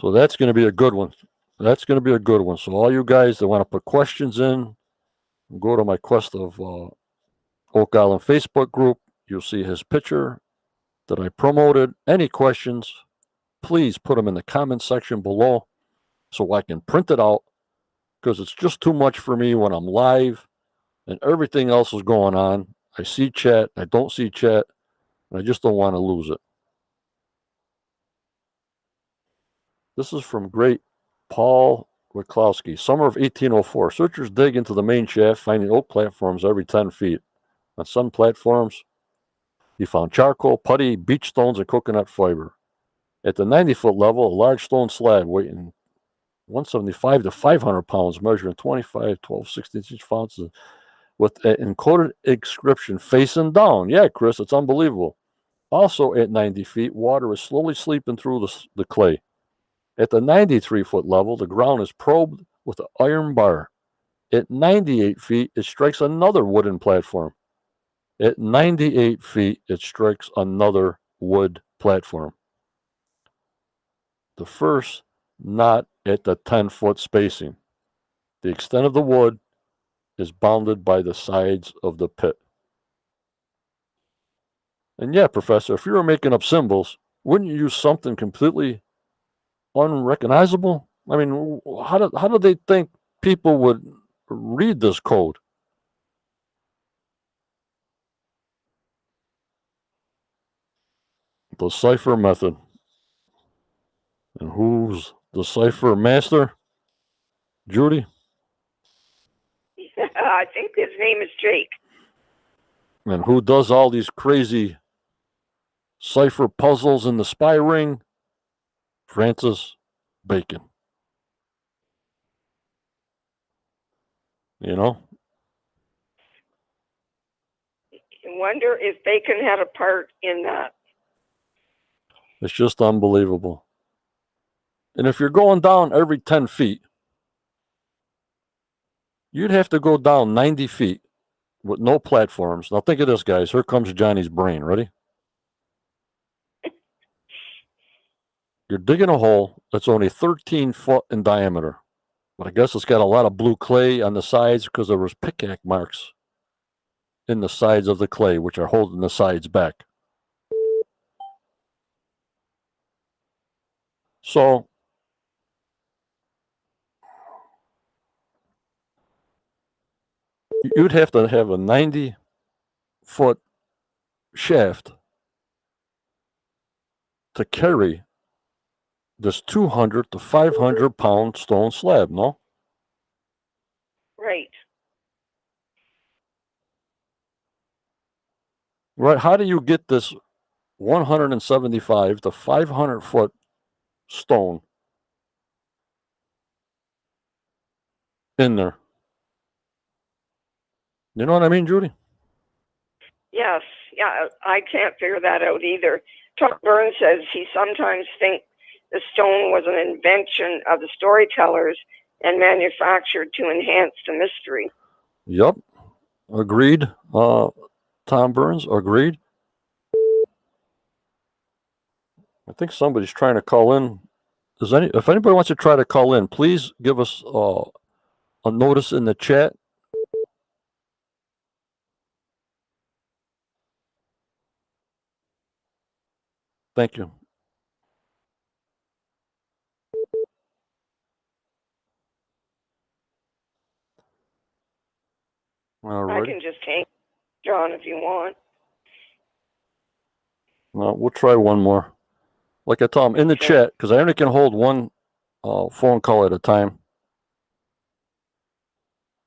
A: So that's going to be a good one. So all you guys that want to put questions in, go to my Quest of Oak Island Facebook group. You'll see his picture that I promoted. Any questions, please put them in the comment section below so I can print it out, because it's just too much for me when I'm live and everything else is going on. I see chat, I don't see chat, and I just don't want to lose it. This is from great Paul Wiklowski. Summer of 1804. Searchers dig into the main shaft, finding oak platforms every 10 feet. On some platforms, he found charcoal, putty, beach stones, and coconut fiber. At the 90-foot level, a large stone slab weighing 175 to 500 pounds, measuring 25, 12, 16-inch ounces, with an encoded inscription facing down. Yeah, Chris, it's unbelievable. Also at 90 feet, water is slowly seeping through the clay. At the 93-foot level, the ground is probed with an iron bar. At 98 feet, it strikes another wooden platform. At 98 feet, it strikes another wood platform. The first not at the 10-foot spacing. The extent of the wood is bounded by the sides of the pit. And yeah, Professor, if you were making up symbols, wouldn't you use something completely unrecognizable? I mean, how do they think people would read this code? The cipher method. And who's the cipher master? Judy?
B: I think his name is Jake.
A: And who does all these crazy cipher puzzles in the spy ring? Francis Bacon. You know?
B: I wonder if Bacon had a part in that.
A: It's just unbelievable. And if you're going down every 10 feet, you'd have to go down 90 feet with no platforms. Now think of this, guys. Here comes Johnny's brain. Ready? You're digging a hole that's only 13 foot in diameter. But I guess it's got a lot of blue clay on the sides because there was pickaxe marks in the sides of the clay, which are holding the sides back. So you'd have to have a 90-foot shaft to carry this 200 to 500 pound stone slab, no?
B: Right.
A: Right. How do you get this 175 to 500 foot stone in there? You know what I mean, Judy?
B: Yes. Yeah, I can't figure that out either. Tom Burns says he sometimes thinks the stone was an invention of the storytellers and manufactured to enhance the mystery.
A: Yep. Agreed. Tom Burns, agreed. I think somebody's trying to call in. If anybody wants to try to call in, please give us a notice in the chat. Thank you. All right.
B: I can just hang, John, if you want.
A: We'll try one more. Like I told him in the chat, because I only can hold one phone call at a time.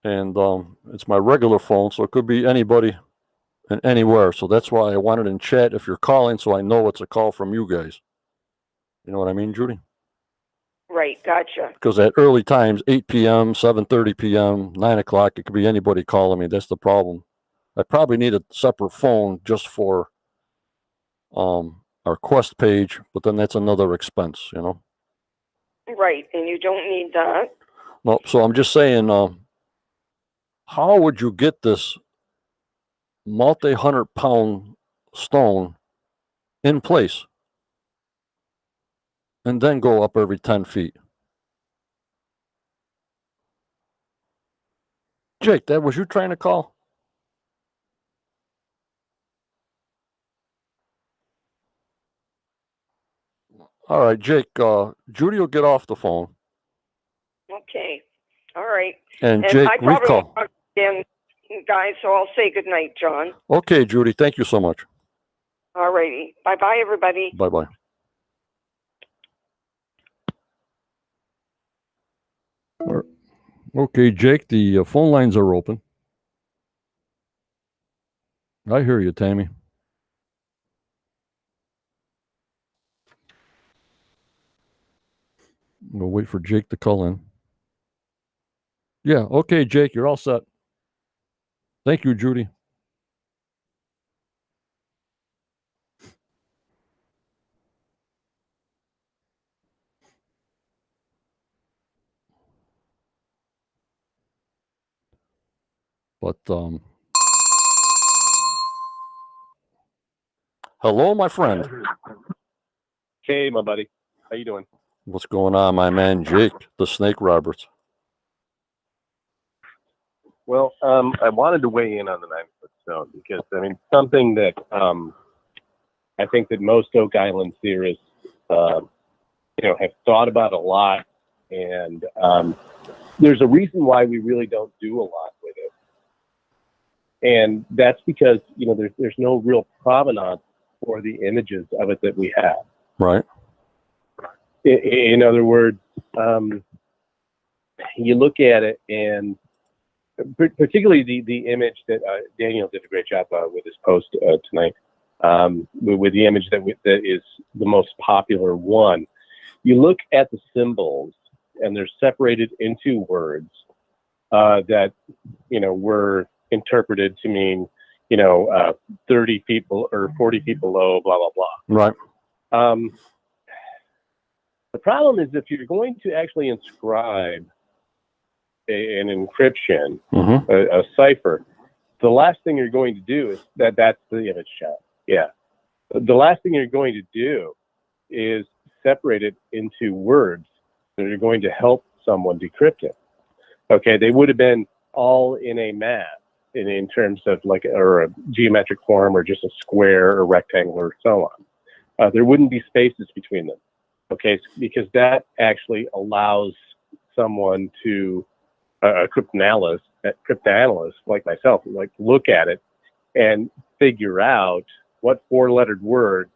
A: And it's my regular phone, so it could be anybody and anywhere. So that's why I wanted in chat if you're calling, so I know it's a call from you guys. You know what I mean, Judy?
B: Right, gotcha.
A: Because at early times, 8 p.m., 7:30 p.m., 9 o'clock, it could be anybody calling me. That's the problem. I probably need a separate phone just for our Quest page, but then that's another expense, you know?
B: Right, and you don't need that.
A: No, so I'm just saying, how would you get this multi-100-pound stone in place and then go up every 10 feet? Jake, that was you trying to call? All right, Jake, Judy will get off the phone.
B: Okay. All right.
A: And Jake,
B: I probably
A: recall.
B: won't again, guys, so I'll say good night, John.
A: Okay, Judy, thank you so much.
B: All righty. Bye-bye, everybody.
A: Bye-bye. Okay, Jake, the phone lines are open. I hear you, Tammy. We'll wait for Jake to call in. Yeah, okay, Jake, you're all set. Thank you, Judy. But hello, my friend.
C: Hey, my buddy. How you doing?
A: What's going on, my man Jake, the Snake Roberts?
C: Well, I wanted to weigh in on the 9-foot stone because, I mean, something that I think that most Oak Island theorists, have thought about a lot, and there's a reason why we really don't do a lot with it, and that's because there's no real provenance for the images of it that we have.
A: Right.
C: In other words, you look at it, and particularly the image that Daniel did a great job with his post tonight, with the image that is the most popular one. You look at the symbols, and they're separated into words that were interpreted to mean 30 feet or 40 feet below, blah blah blah.
A: Right.
C: The problem is if you're going to actually inscribe an encryption, a cipher, the last thing you're going to do is that's the image chat. Yeah. The last thing you're going to do is separate it into words that are going to help someone decrypt it. Okay, they would have been all in a math in terms of or a geometric form or just a square or rectangle or so on. There wouldn't be spaces between them. Okay, because that actually allows someone to a cryptanalyst like myself, look at it and figure out what four-lettered word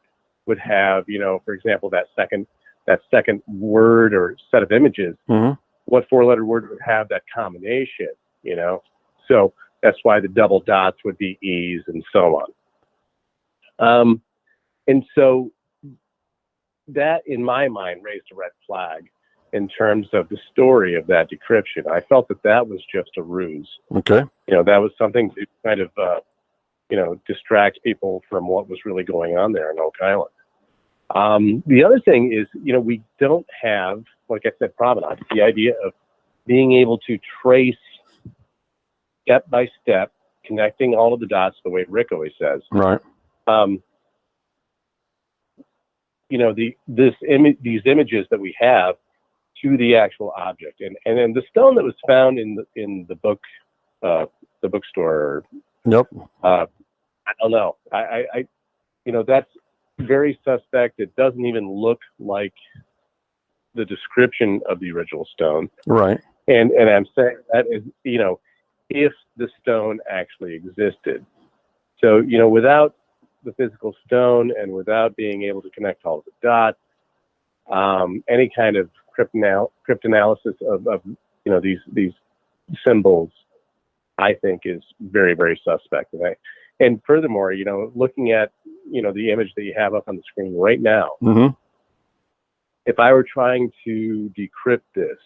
C: would have, for example, that second word or set of images. What four-lettered word would have that combination? So that's why the double dots would be E's and so on. And so that, in my mind, raised a red flag in terms of the story of that decryption. I felt that was just a ruse.
A: Okay.
C: That was something to kind of, distract people from what was really going on there in Oak Island. The other thing is, we don't have, like I said, provenance, the idea of being able to trace step by step, connecting all of the dots the way Rick always says.
A: Right.
C: These images that we have to the actual object, and then the stone that was found in the bookstore.
A: Yep.
C: I don't know. I that's very suspect. It doesn't even look like the description of the original stone.
A: Right.
C: And I'm saying that is if the stone actually existed. So without the physical stone and without being able to connect all of the dots, any kind of cryptanalysis of these symbols, I think, is very, very suspect. And furthermore, looking at the image that you have up on the screen right now, if I were trying to decrypt this,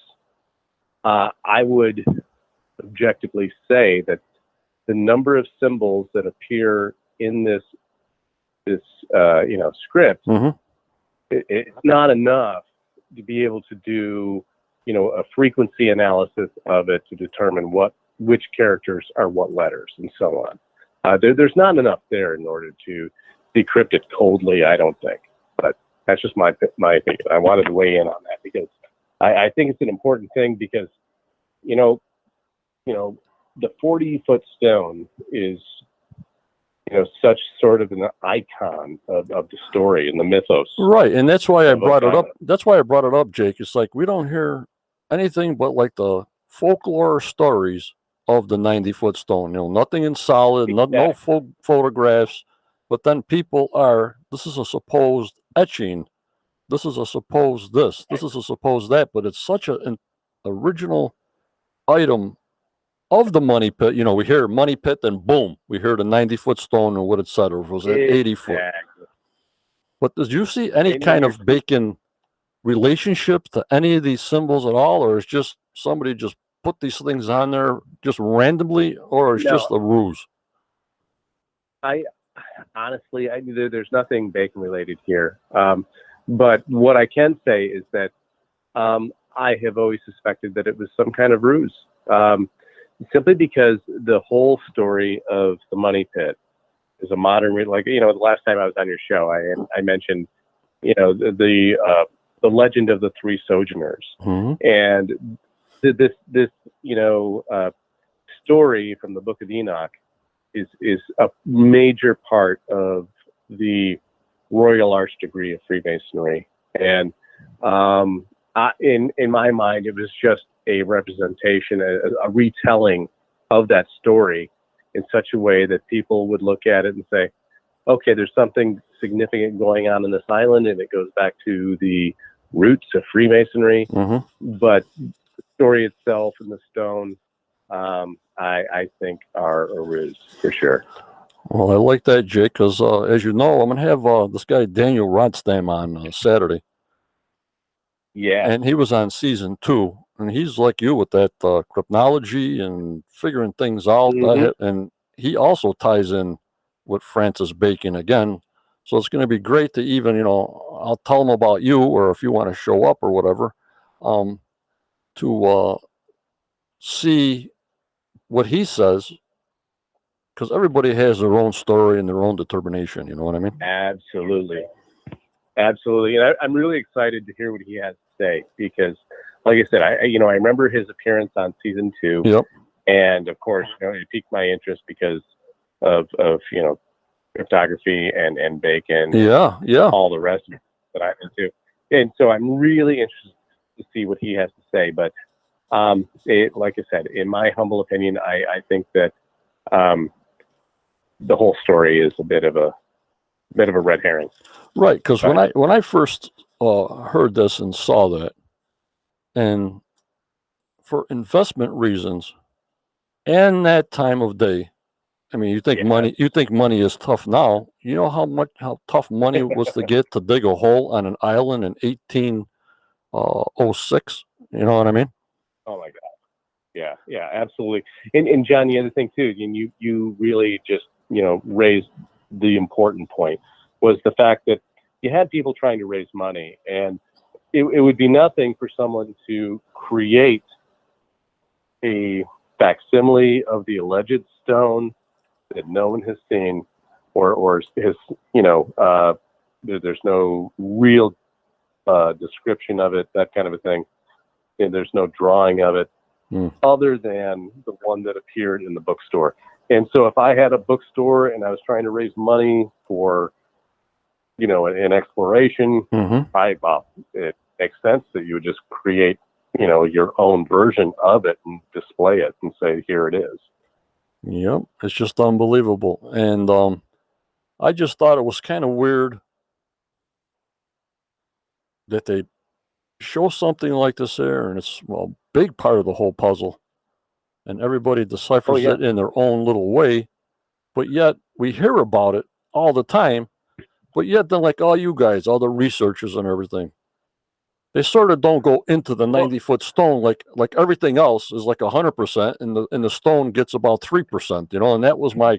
C: I would objectively say that the number of symbols that appear in this script, it's not enough to be able to do a frequency analysis of it to determine which characters are what letters and so on. There's not enough there in order to decrypt it coldly, I don't think. But that's just my opinion. I wanted to weigh in on that because I think it's an important thing because the 40-foot stone is such sort of an icon of the story and the mythos.
A: Right, and that's why I brought it up. That's why I brought it up, Jake. It's like we don't hear anything but like the folklore stories of the 90-foot stone. Nothing in solid,
C: Exactly.
A: no photographs. But then people this is a supposed etching. This is a supposed this. This is a supposed that. But it's such an original item of the money pit. We hear money pit, then boom, we hear the 90-foot stone and what it said, or it was an 80-foot. But did you see any kind of bacon relationship to any of these symbols at all, or is just somebody just put these things on there just randomly, or it's just a ruse?
C: I honestly, there's nothing bacon related here. But what I can say is that I have always suspected that it was some kind of ruse. simply because the whole story of the Money Pit is a modern, like, the last time I was on your show, I mentioned, the legend of the three sojourners, and this story from the Book of Enoch is a major part of the Royal Arch degree of Freemasonry, and in my mind, it was just a representation, a retelling of that story in such a way that people would look at it and say, okay, there's something significant going on in this island, and it goes back to the roots of Freemasonry. But the story itself and the stone, I think, are a ruse for sure.
A: Well, I like that, Jake, because as you know, I'm going to have this guy Daniel Rodstam on Saturday.
C: Yeah.
A: And he was on season 2, and he's like you with that cryptology and figuring things out. And he also ties in with Francis Bacon again. So it's going to be great to even, I'll tell him about you, or if you want to show up or whatever, to see what he says, because everybody has their own story and their own determination. You know what I mean?
C: Absolutely. Absolutely. And I'm really excited to hear what he has to say, because, like I said, I remember his appearance on season 2.
A: Yep.
C: And of course, it piqued my interest because of cryptography and Bacon.
A: Yeah.
C: All the rest of it that I'm into. And so I'm really interested to see what he has to say. But like I said, in my humble opinion, I think that the whole story is a bit of a red herring.
A: Right, because when I first heard this and saw that, and for investment reasons, and that time of day, I mean, you think money is tough now. You know how tough money was to get to dig a hole on an island in 1806. You know what I mean?
C: Oh my God. Yeah, absolutely. And John, the other thing too, and you really just raised the important point, was the fact that you had people trying to raise money, and it would be nothing for someone to create a facsimile of the alleged stone that no one has seen, or has, there's no real description of it, that kind of a thing, and there's no drawing of it other than the one that appeared in the bookstore. And so if I had a bookstore and I was trying to raise money for an exploration, it makes sense that you would just create, your own version of it and display it and say, here it is.
A: Yep. It's just unbelievable. And I just thought it was kind of weird that they show something like this there, and it's a big part of the whole puzzle, and everybody deciphers it in their own little way, but yet we hear about it all the time. But yet, then, like all you guys, all the researchers and everything, they sort of don't go into the 90-foot stone like everything else is like 100%, and the stone gets about 3%. And that was my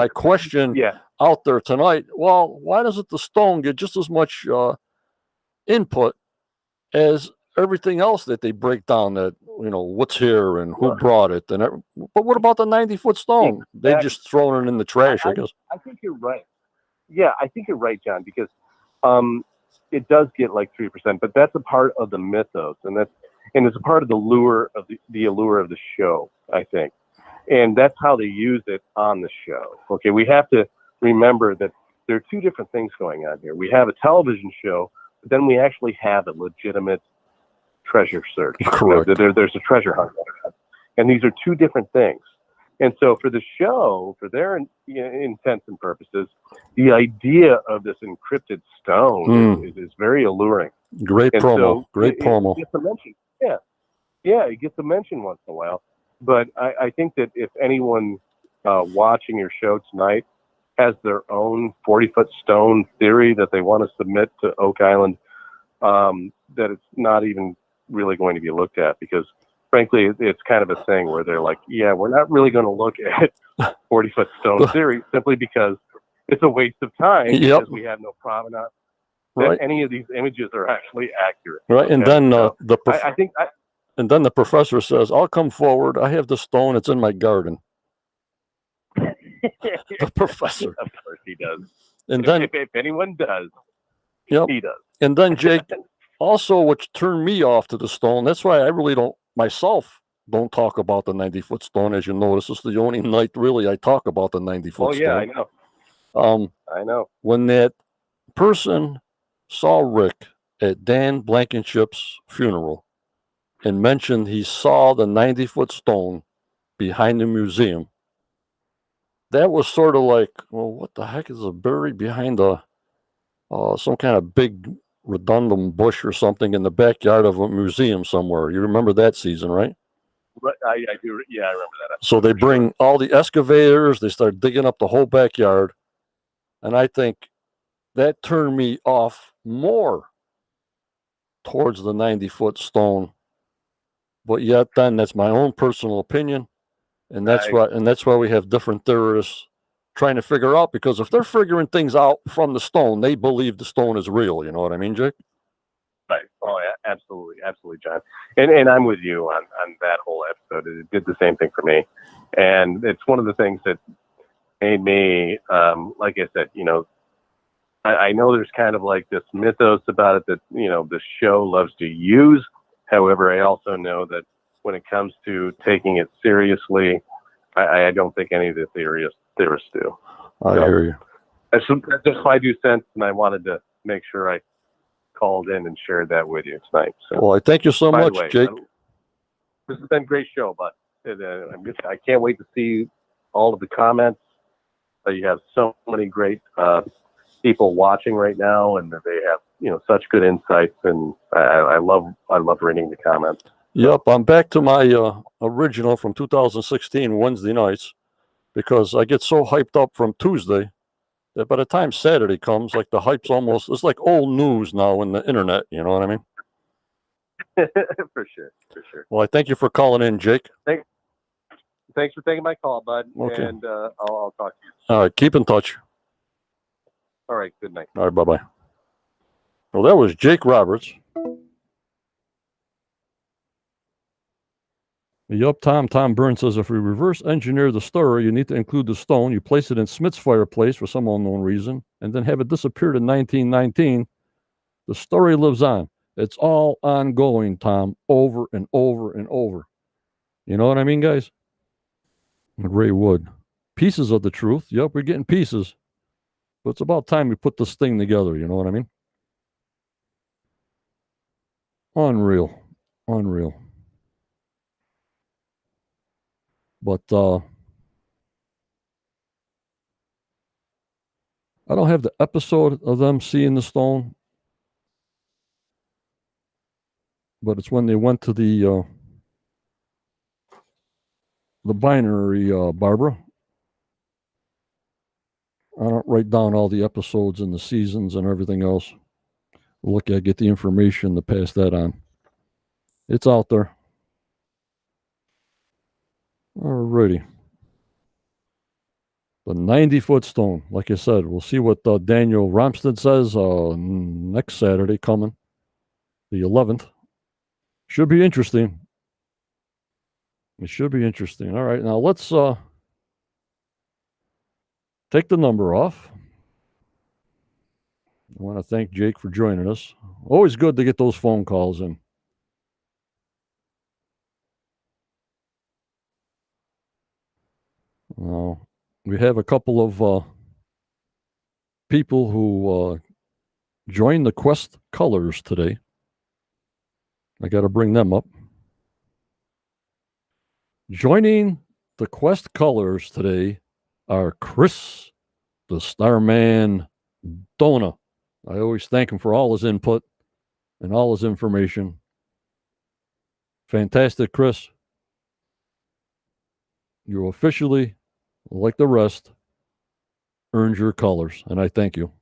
A: question out there tonight. Well, why doesn't the stone get just as much input as everything else that they break down? That what's here and who brought it, but what about the 90-foot stone? They just thrown it in the trash, I guess.
C: I think you're right. Yeah, I think you're right, John, because it does get like 3%, but that's a part of the mythos, and it's a part of the allure of the allure of the show, I think, and that's how they use it on the show. Okay, we have to remember that there are two different things going on here. We have a television show, but then we actually have a legitimate treasure search.
A: Correct.
C: There's a treasure hunt, and these are two different things. And so for the show, for their intents and purposes, the idea of this encrypted stone is very alluring.
A: Great promo.
C: It gets a mention. Yeah, it gets a mention once in a while. But I think that if anyone watching your show tonight has their own 40-foot stone theory that they want to submit to Oak Island, that it's not even really going to be looked at, because frankly, it's kind of a thing where they're like, yeah, we're not really going to look at 40-foot stone theory, simply because it's a waste of time, because we have no provenance that any of these images are actually accurate.
A: Right, okay? And then I think And then the professor says, "I'll come forward. I have the stone. It's in my garden." The professor.
C: Of course he does.
A: And then,
C: if anyone does,
A: yep.
C: he does.
A: And then, Jake, also, which turned me off to the stone, that's why I really don't talk about the 90-foot stone. As you notice, it's the only night really I talk about the 90-foot stone.
C: Oh, yeah, I know. I know.
A: When that person saw Rick at Dan Blankenship's funeral and mentioned he saw the 90-foot stone behind the museum, that was sort of like, well, what the heck is buried behind some kind of big redundant bush or something in the backyard of a museum somewhere? You remember that season, right?
C: I do. Yeah, I remember that.
A: So they bring all the excavators, they start digging up the whole backyard. And I think that turned me off more towards the 90-foot stone. But yet then that's my own personal opinion. And that's why we have different theorists trying to figure out, because if they're figuring things out from the stone, they believe the stone is real. You know what I mean, Jake?
C: Right. Oh, yeah, absolutely, John. And I'm with you on that whole episode. It did the same thing for me, and it's one of the things that made me, like I said, I know there's kind of like this mythos about it that the show loves to use. However, I also know that when it comes to taking it seriously, I don't think any of the theorists do.
A: I hear you.
C: That's just my 2 cents, and I wanted to make sure I called in and shared that with you tonight. So,
A: well, I thank you so much,
C: way,
A: Jake.
C: This has been a great show, but I can't wait to see all of the comments. You have so many great people watching right now, and they have such good insights, and I love reading the comments.
A: Yep, I'm back to my original from 2016 Wednesday nights, because I get so hyped up from Tuesday that by the time Saturday comes, like the hype's it's like old news now in the internet. You know what I mean?
C: For sure.
A: Well, I thank you for calling in, Jake.
C: Thanks for taking my call, bud.
A: Okay.
C: And I'll talk to you.
A: All right, keep in touch.
C: All right, good night.
A: All right, bye-bye. Well, that was Jake Roberts. Yup, Tom Burns says, if we reverse engineer the story, you need to include the stone. You place it in Smith's fireplace for some unknown reason, and then have it disappeared in 1919. The story lives on. It's all ongoing, Tom, over and over and over. You know what I mean, guys? Ray Wood. Pieces of the truth. Yep, we're getting pieces. But it's about time we put this thing together. You know what I mean? Unreal. But I don't have the episode of them seeing the stone, but it's when they went to the binary, Barbara. I don't write down all the episodes and the seasons and everything else. Look, I get the information to pass that on. It's out there. Alrighty. The 90-foot stone. Like I said, we'll see what Daniel Romstead says next Saturday coming, the 11th. Should be interesting. It should be interesting. All right, now let's take the number off. I want to thank Jake for joining us. Always good to get those phone calls in. We have a couple of people who joined the Quest Colors today. I got to bring them up. Joining the Quest Colors today are Chris, the Starman Dona. I always thank him for all his input and all his information. Fantastic, Chris. You officially, like the rest, earned your colors, and I thank you.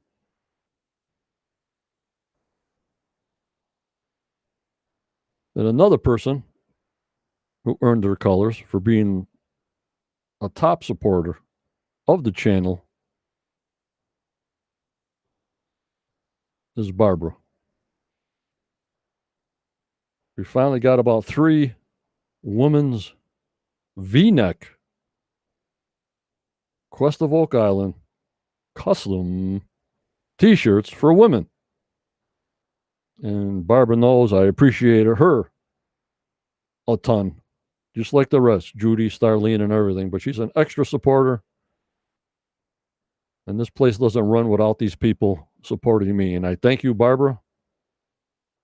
A: Then another person who earned their colors for being a top supporter of the channel is Barbara. We finally got about 3 women's V-neck Quest of Oak Island custom T-shirts for women. And Barbara knows I appreciate her a ton, just like the rest, Judy, Starlene, and everything. But she's an extra supporter. And this place doesn't run without these people supporting me. And I thank you, Barbara,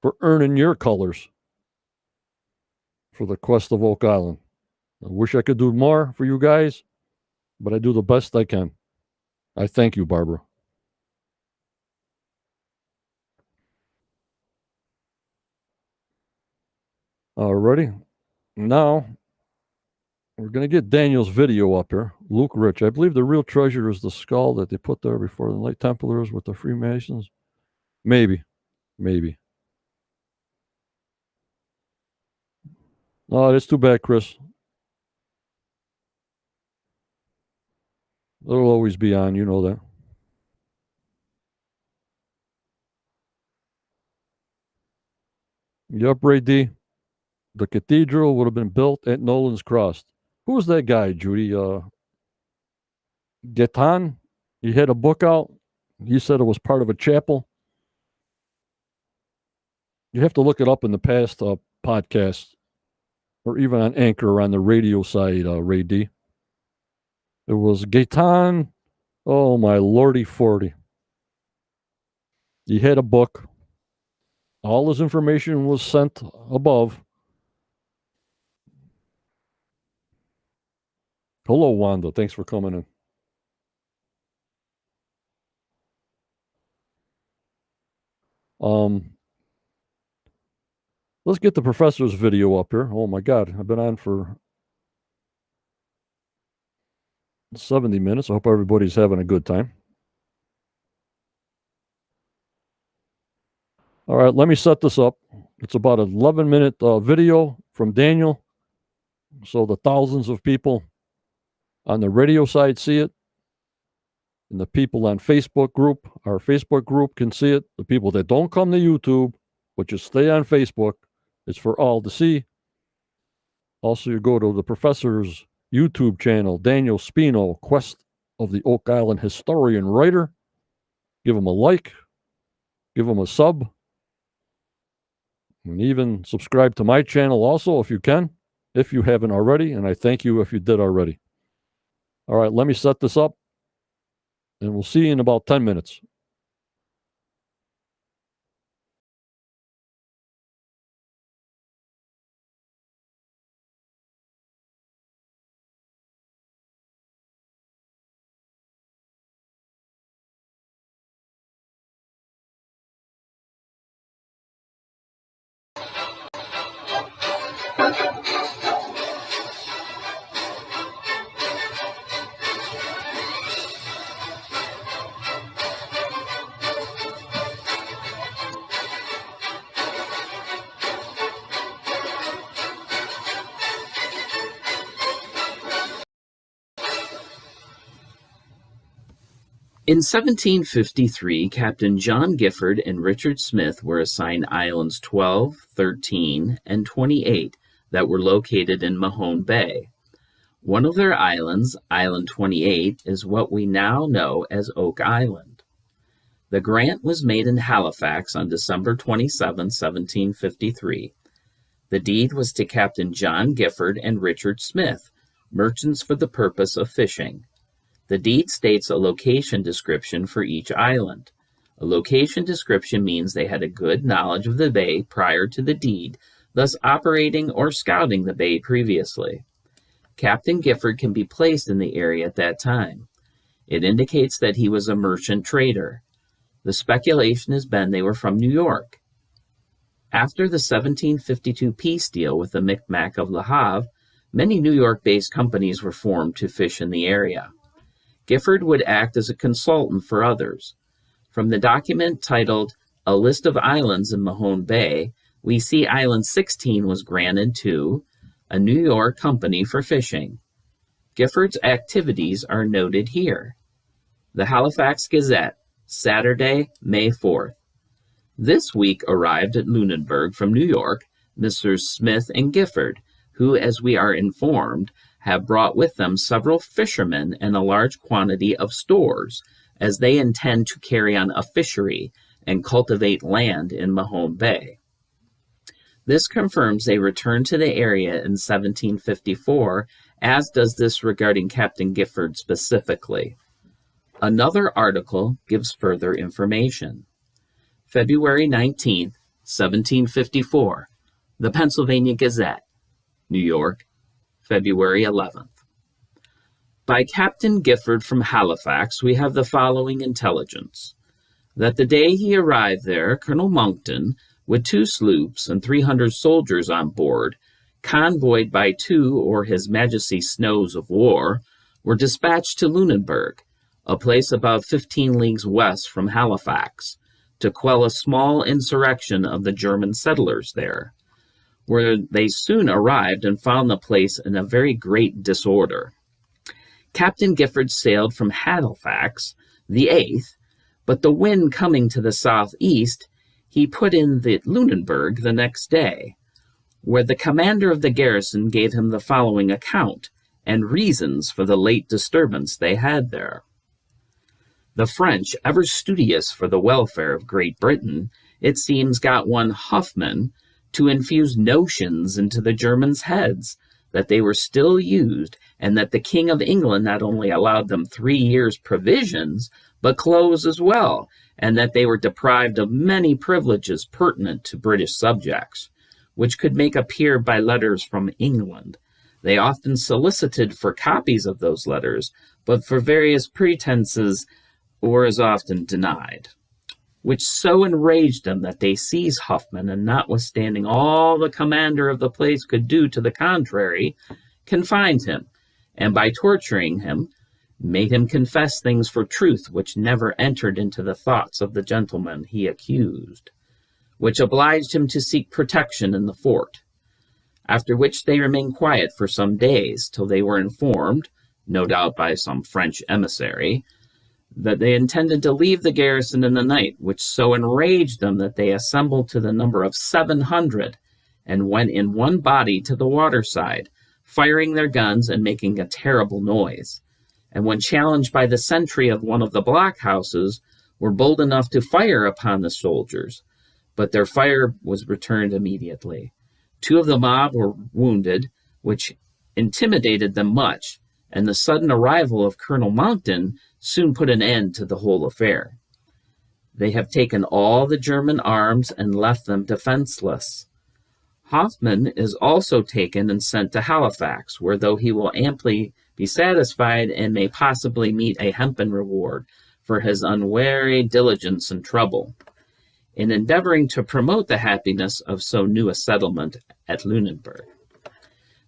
A: for earning your colors for the Quest of Oak Island. I wish I could do more for you guys, but I do the best I can. I thank you, Barbara. Alrighty. Now, we're going to get Daniel's video up here. Luke Rich. I believe the real treasure is the skull that they put there before the Knight Templars with the Freemasons. Maybe. Oh, that's too bad, Chris. It'll always be on, you know that. Yup, Ray D. The cathedral would have been built at Nolan's Cross. Who was that guy, Judy? Gaetan? He had a book out. He said it was part of a chapel. You have to look it up in the past podcasts or even on Anchor on the radio side, Ray D. It was Gaetan. Oh, my lordy 40. He had a book. All his information was sent above. Hello, Wanda. Thanks for coming in. Let's get the professor's video up here. Oh my God, I've been on for 70 minutes. I hope everybody's having a good time. All right, let me set this up. It's about an 11-minute video from Daniel, so the thousands of people on the radio side see it, and the people on our Facebook group can see it. The people that don't come to YouTube, but just stay on Facebook, it's for all to see. Also, you go to the professor's YouTube channel, Daniel Spino, Quest of the Oak Island Historian Writer. Give him a like, give him a sub, and even subscribe to my channel also if you can, if you haven't already, and I thank you if you did already. All right, let me set this up, and we'll see you in about 10 minutes.
D: In 1753, Captain John Gifford and Richard Smith were assigned Islands 12, 13, and 28 that were located in Mahone Bay. One of their islands, Island 28, is what we now know as Oak Island. The grant was made in Halifax on December 27, 1753. The deed was to Captain John Gifford and Richard Smith, merchants for the purpose of fishing. The deed states a location description for each island. A location description means they had a good knowledge of the bay prior to the deed, thus operating or scouting the bay previously. Captain Gifford can be placed in the area at that time. It indicates that he was a merchant trader. The speculation has been they were from New York. After the 1752 peace deal with the Micmac of Le Havre, many New York-based companies were formed to fish in the area. Gifford would act as a consultant for others. From the document titled A List of Islands in Mahone Bay, we see Island 16 was granted to a New York company for fishing. Gifford's activities are noted here. The Halifax Gazette, Saturday, May 4th. This week arrived at Lunenburg from New York Messrs. Smith and Gifford, who, as we are informed, have brought with them several fishermen and a large quantity of stores, as they intend to carry on a fishery and cultivate land in Mahone Bay. This confirms a return to the area in 1754, as does this regarding Captain Gifford specifically. Another article gives further information. February 19, 1754, the Pennsylvania Gazette, New York, February 11th. By Captain Gifford from Halifax, we have the following intelligence: that the day he arrived there, Colonel Monckton, with 2 sloops and 300 soldiers on board, convoyed by 2 or His Majesty's snows of war, were dispatched to Lunenburg, a place about 15 leagues west from Halifax, to quell a small insurrection of the German settlers there, where they soon arrived and found the place in a very great disorder. Captain Gifford sailed from Halifax the 8th, but the wind coming to the southeast, he put in the Lunenburg the next day, where the commander of the garrison gave him the following account and reasons for the late disturbance they had there. The French, ever studious for the welfare of Great Britain, it seems got one Huffman to infuse notions into the Germans' heads that they were still used, and that the King of England not only allowed them 3 years' provisions, but clothes as well, and that they were deprived of many privileges pertinent to British subjects, which could make appear by letters from England. They often solicited for copies of those letters, but for various pretenses were as often denied, which so enraged them that they seized Huffman, and notwithstanding all the commander of the place could do to the contrary, confined him, and by torturing him, made him confess things for truth which never entered into the thoughts of the gentleman he accused, which obliged him to seek protection in the fort. After which they remained quiet for some days, till they were informed, no doubt by some French emissary, that they intended to leave the garrison in the night, which so enraged them that they assembled to the number of 700, and went in one body to the waterside, firing their guns and making a terrible noise. And when challenged by the sentry of one of the blockhouses, were bold enough to fire upon the soldiers, but their fire was returned immediately. 2 of the mob were wounded, which intimidated them much, and the sudden arrival of Colonel Monckton soon put an end to the whole affair. They have taken all the German arms and left them defenseless. Hoffman is also taken and sent to Halifax, where though he will amply be satisfied and may possibly meet a hempen reward for his unwearied diligence and trouble in endeavoring to promote the happiness of so new a settlement at Lunenburg.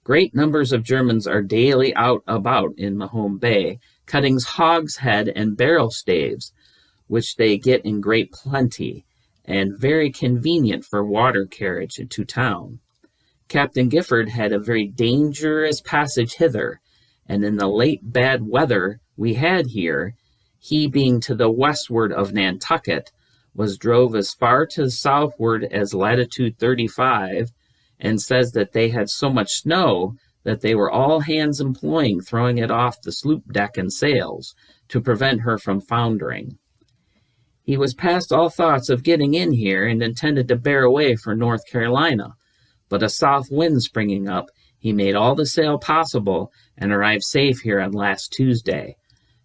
D: Great numbers of Germans are daily out about in Mahone Bay, cutting hogshead and barrel staves, which they get in great plenty, and very convenient for water carriage to town. Captain Gifford had a very dangerous passage hither, and in the late bad weather we had here, he being to the westward of Nantucket, was drove as far to the southward as latitude 35, and says that they had so much snow that they were all hands employing throwing it off the sloop deck and sails to prevent her from foundering. He was past all thoughts of getting in here and intended to bear away for North Carolina, but a south wind springing up, he made all the sail possible and arrived safe here on last Tuesday.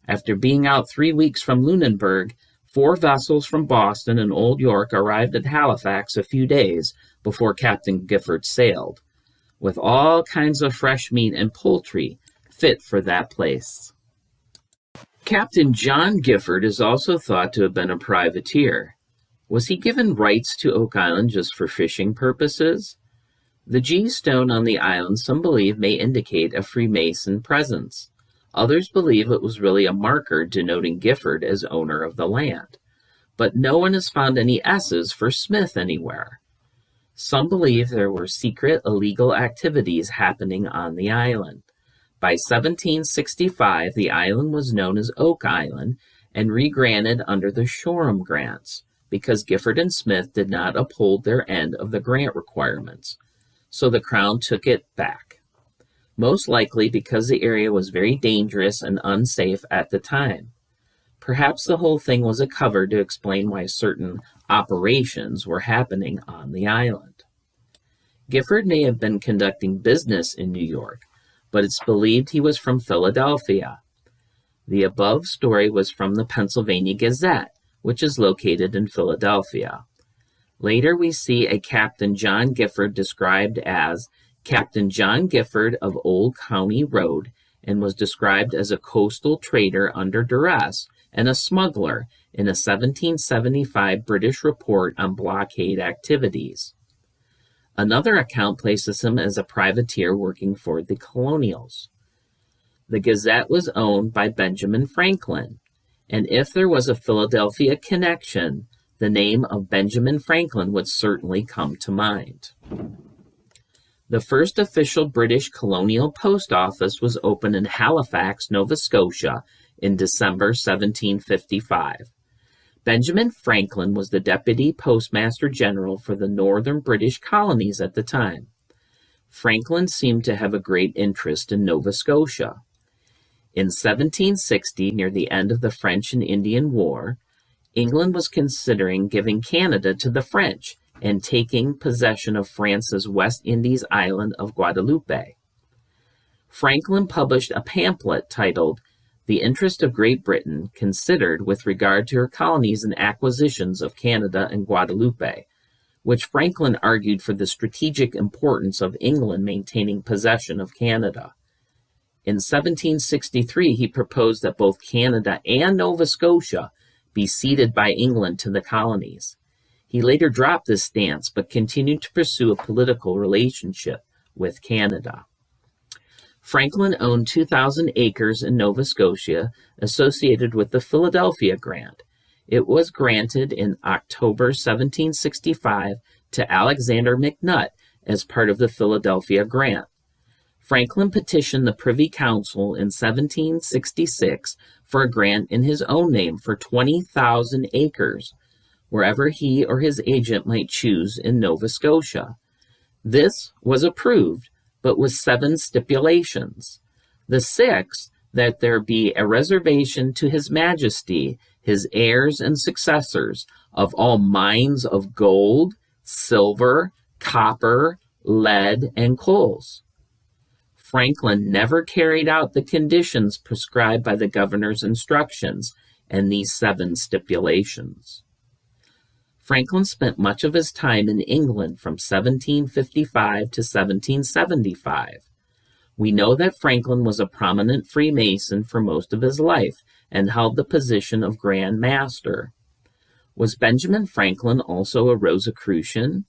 D: After being out 3 weeks from Lunenburg, 4 vessels from Boston and Old York arrived at Halifax a few days before Captain Gifford sailed, with all kinds of fresh meat and poultry fit for that place. Captain John Gifford is also thought to have been a privateer. Was he given rights to Oak Island just for fishing purposes? The G stone on the island some believe may indicate a Freemason presence. Others believe it was really a marker denoting Gifford as owner of the land. But no one has found any S's for Smith anywhere. Some believe there were secret illegal activities happening on the island. By 1765, the island was known as Oak Island and regranted under the Shoreham grants because Gifford and Smith did not uphold their end of the grant requirements. so the Crown took it back, most likely because the area was very dangerous and unsafe at the time. Perhaps the whole thing was a cover to explain why certain operations were happening on the island. Gifford may have been conducting business in New York, but it's believed he was from Philadelphia. The above story was from the Pennsylvania Gazette, which is located in Philadelphia. Later we see a Captain John Gifford described as Captain John Gifford of Old County Road, and was described as a coastal trader under duress and a smuggler in a 1775 British report on blockade activities. Another account places him as a privateer working for the colonials. The Gazette was owned by Benjamin Franklin, and if there was a Philadelphia connection, the name of Benjamin Franklin would certainly come to mind. The first official British colonial post office was opened in Halifax, Nova Scotia in December 1755. Benjamin Franklin was the Deputy Postmaster General for the northern British colonies at the time. Franklin seemed to have a great interest in Nova Scotia. In 1760, near the end of the French and Indian War, England was considering giving Canada to the French and taking possession of France's West Indies island of Guadeloupe. Franklin published a pamphlet titled The Interest of Great Britain Considered with Regard to Her Colonies and Acquisitions of Canada and Guadeloupe, which Franklin argued for the strategic importance of England maintaining possession of Canada. In 1763, he proposed that both Canada and Nova Scotia be ceded by England to the colonies. He later dropped this stance, but continued to pursue a political relationship with Canada. Franklin owned 2,000 acres in Nova Scotia associated with the Philadelphia Grant. It was granted in October 1765 to Alexander McNutt as part of the Philadelphia Grant. Franklin petitioned the Privy Council in 1766 for a grant in his own name for 20,000 acres, wherever he or his agent might choose in Nova Scotia. This was approved, but with 7 stipulations. The 6th, that there be a reservation to His Majesty, his heirs and successors, of all mines of gold, silver, copper, lead, and coals. Franklin never carried out the conditions prescribed by the governor's instructions and these 7 stipulations. Franklin spent much of his time in England from 1755 to 1775. We know that Franklin was a prominent Freemason for most of his life and held the position of Grand Master. Was Benjamin Franklin also a Rosicrucian?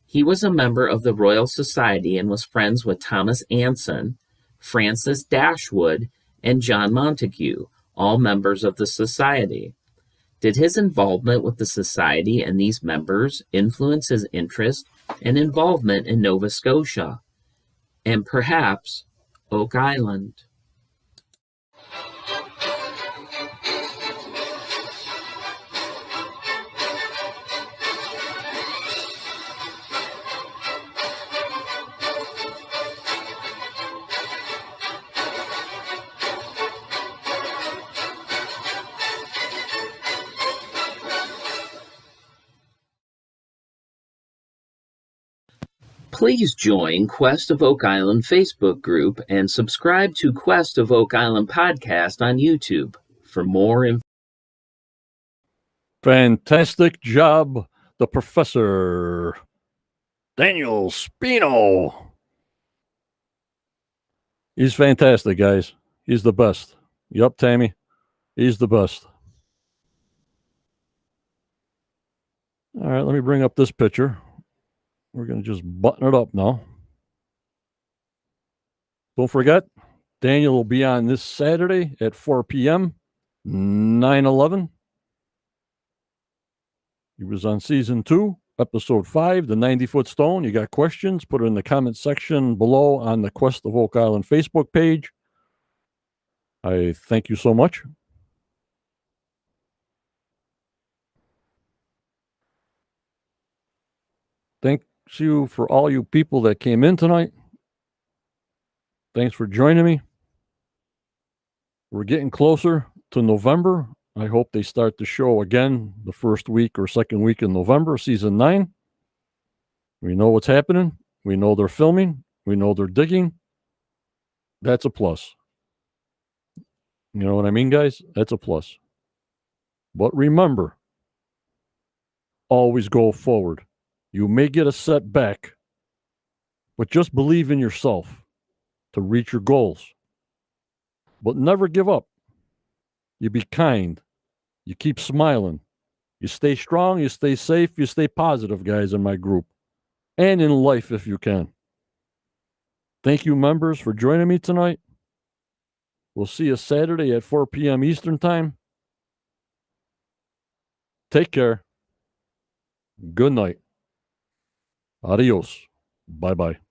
D: He was a member of the Royal Society and was friends with Thomas Anson, Francis Dashwood, and John Montague, all members of the Society. Did his involvement with the Society and these members influence his interest and involvement in Nova Scotia, and perhaps Oak Island? Please join Quest of Oak Island Facebook group and subscribe to Quest of Oak Island podcast on YouTube for more information.
A: Fantastic job, the professor, Daniel Spino. He's fantastic, guys. He's the best. Yup, Tammy. He's the best. All right, let me bring up this picture. We're going to just button it up now. Don't forget, Daniel will be on this Saturday at 4 p.m., 9/11. He was on season 2, episode 5, the 90-foot stone. You got questions? Put it in the comment section below on the Quest of Oak Island Facebook page. I thank you so much. you for all you people that came in tonight. Thanks for joining me. We're getting closer to November. I hope they start the show again the first week or second week in November, season 9. We know what's happening. We know they're filming. We know they're digging. That's a plus. You know what I mean, guys? That's a plus. But remember, always go forward. You may get a setback, but just believe in yourself to reach your goals. But never give up. You be kind. You keep smiling. You stay strong. You stay safe. You stay positive, guys, in my group. And in life, if you can. Thank you, members, for joining me tonight. We'll see you Saturday at 4 p.m. Eastern Time. Take care. Good night. Adios. Bye-bye.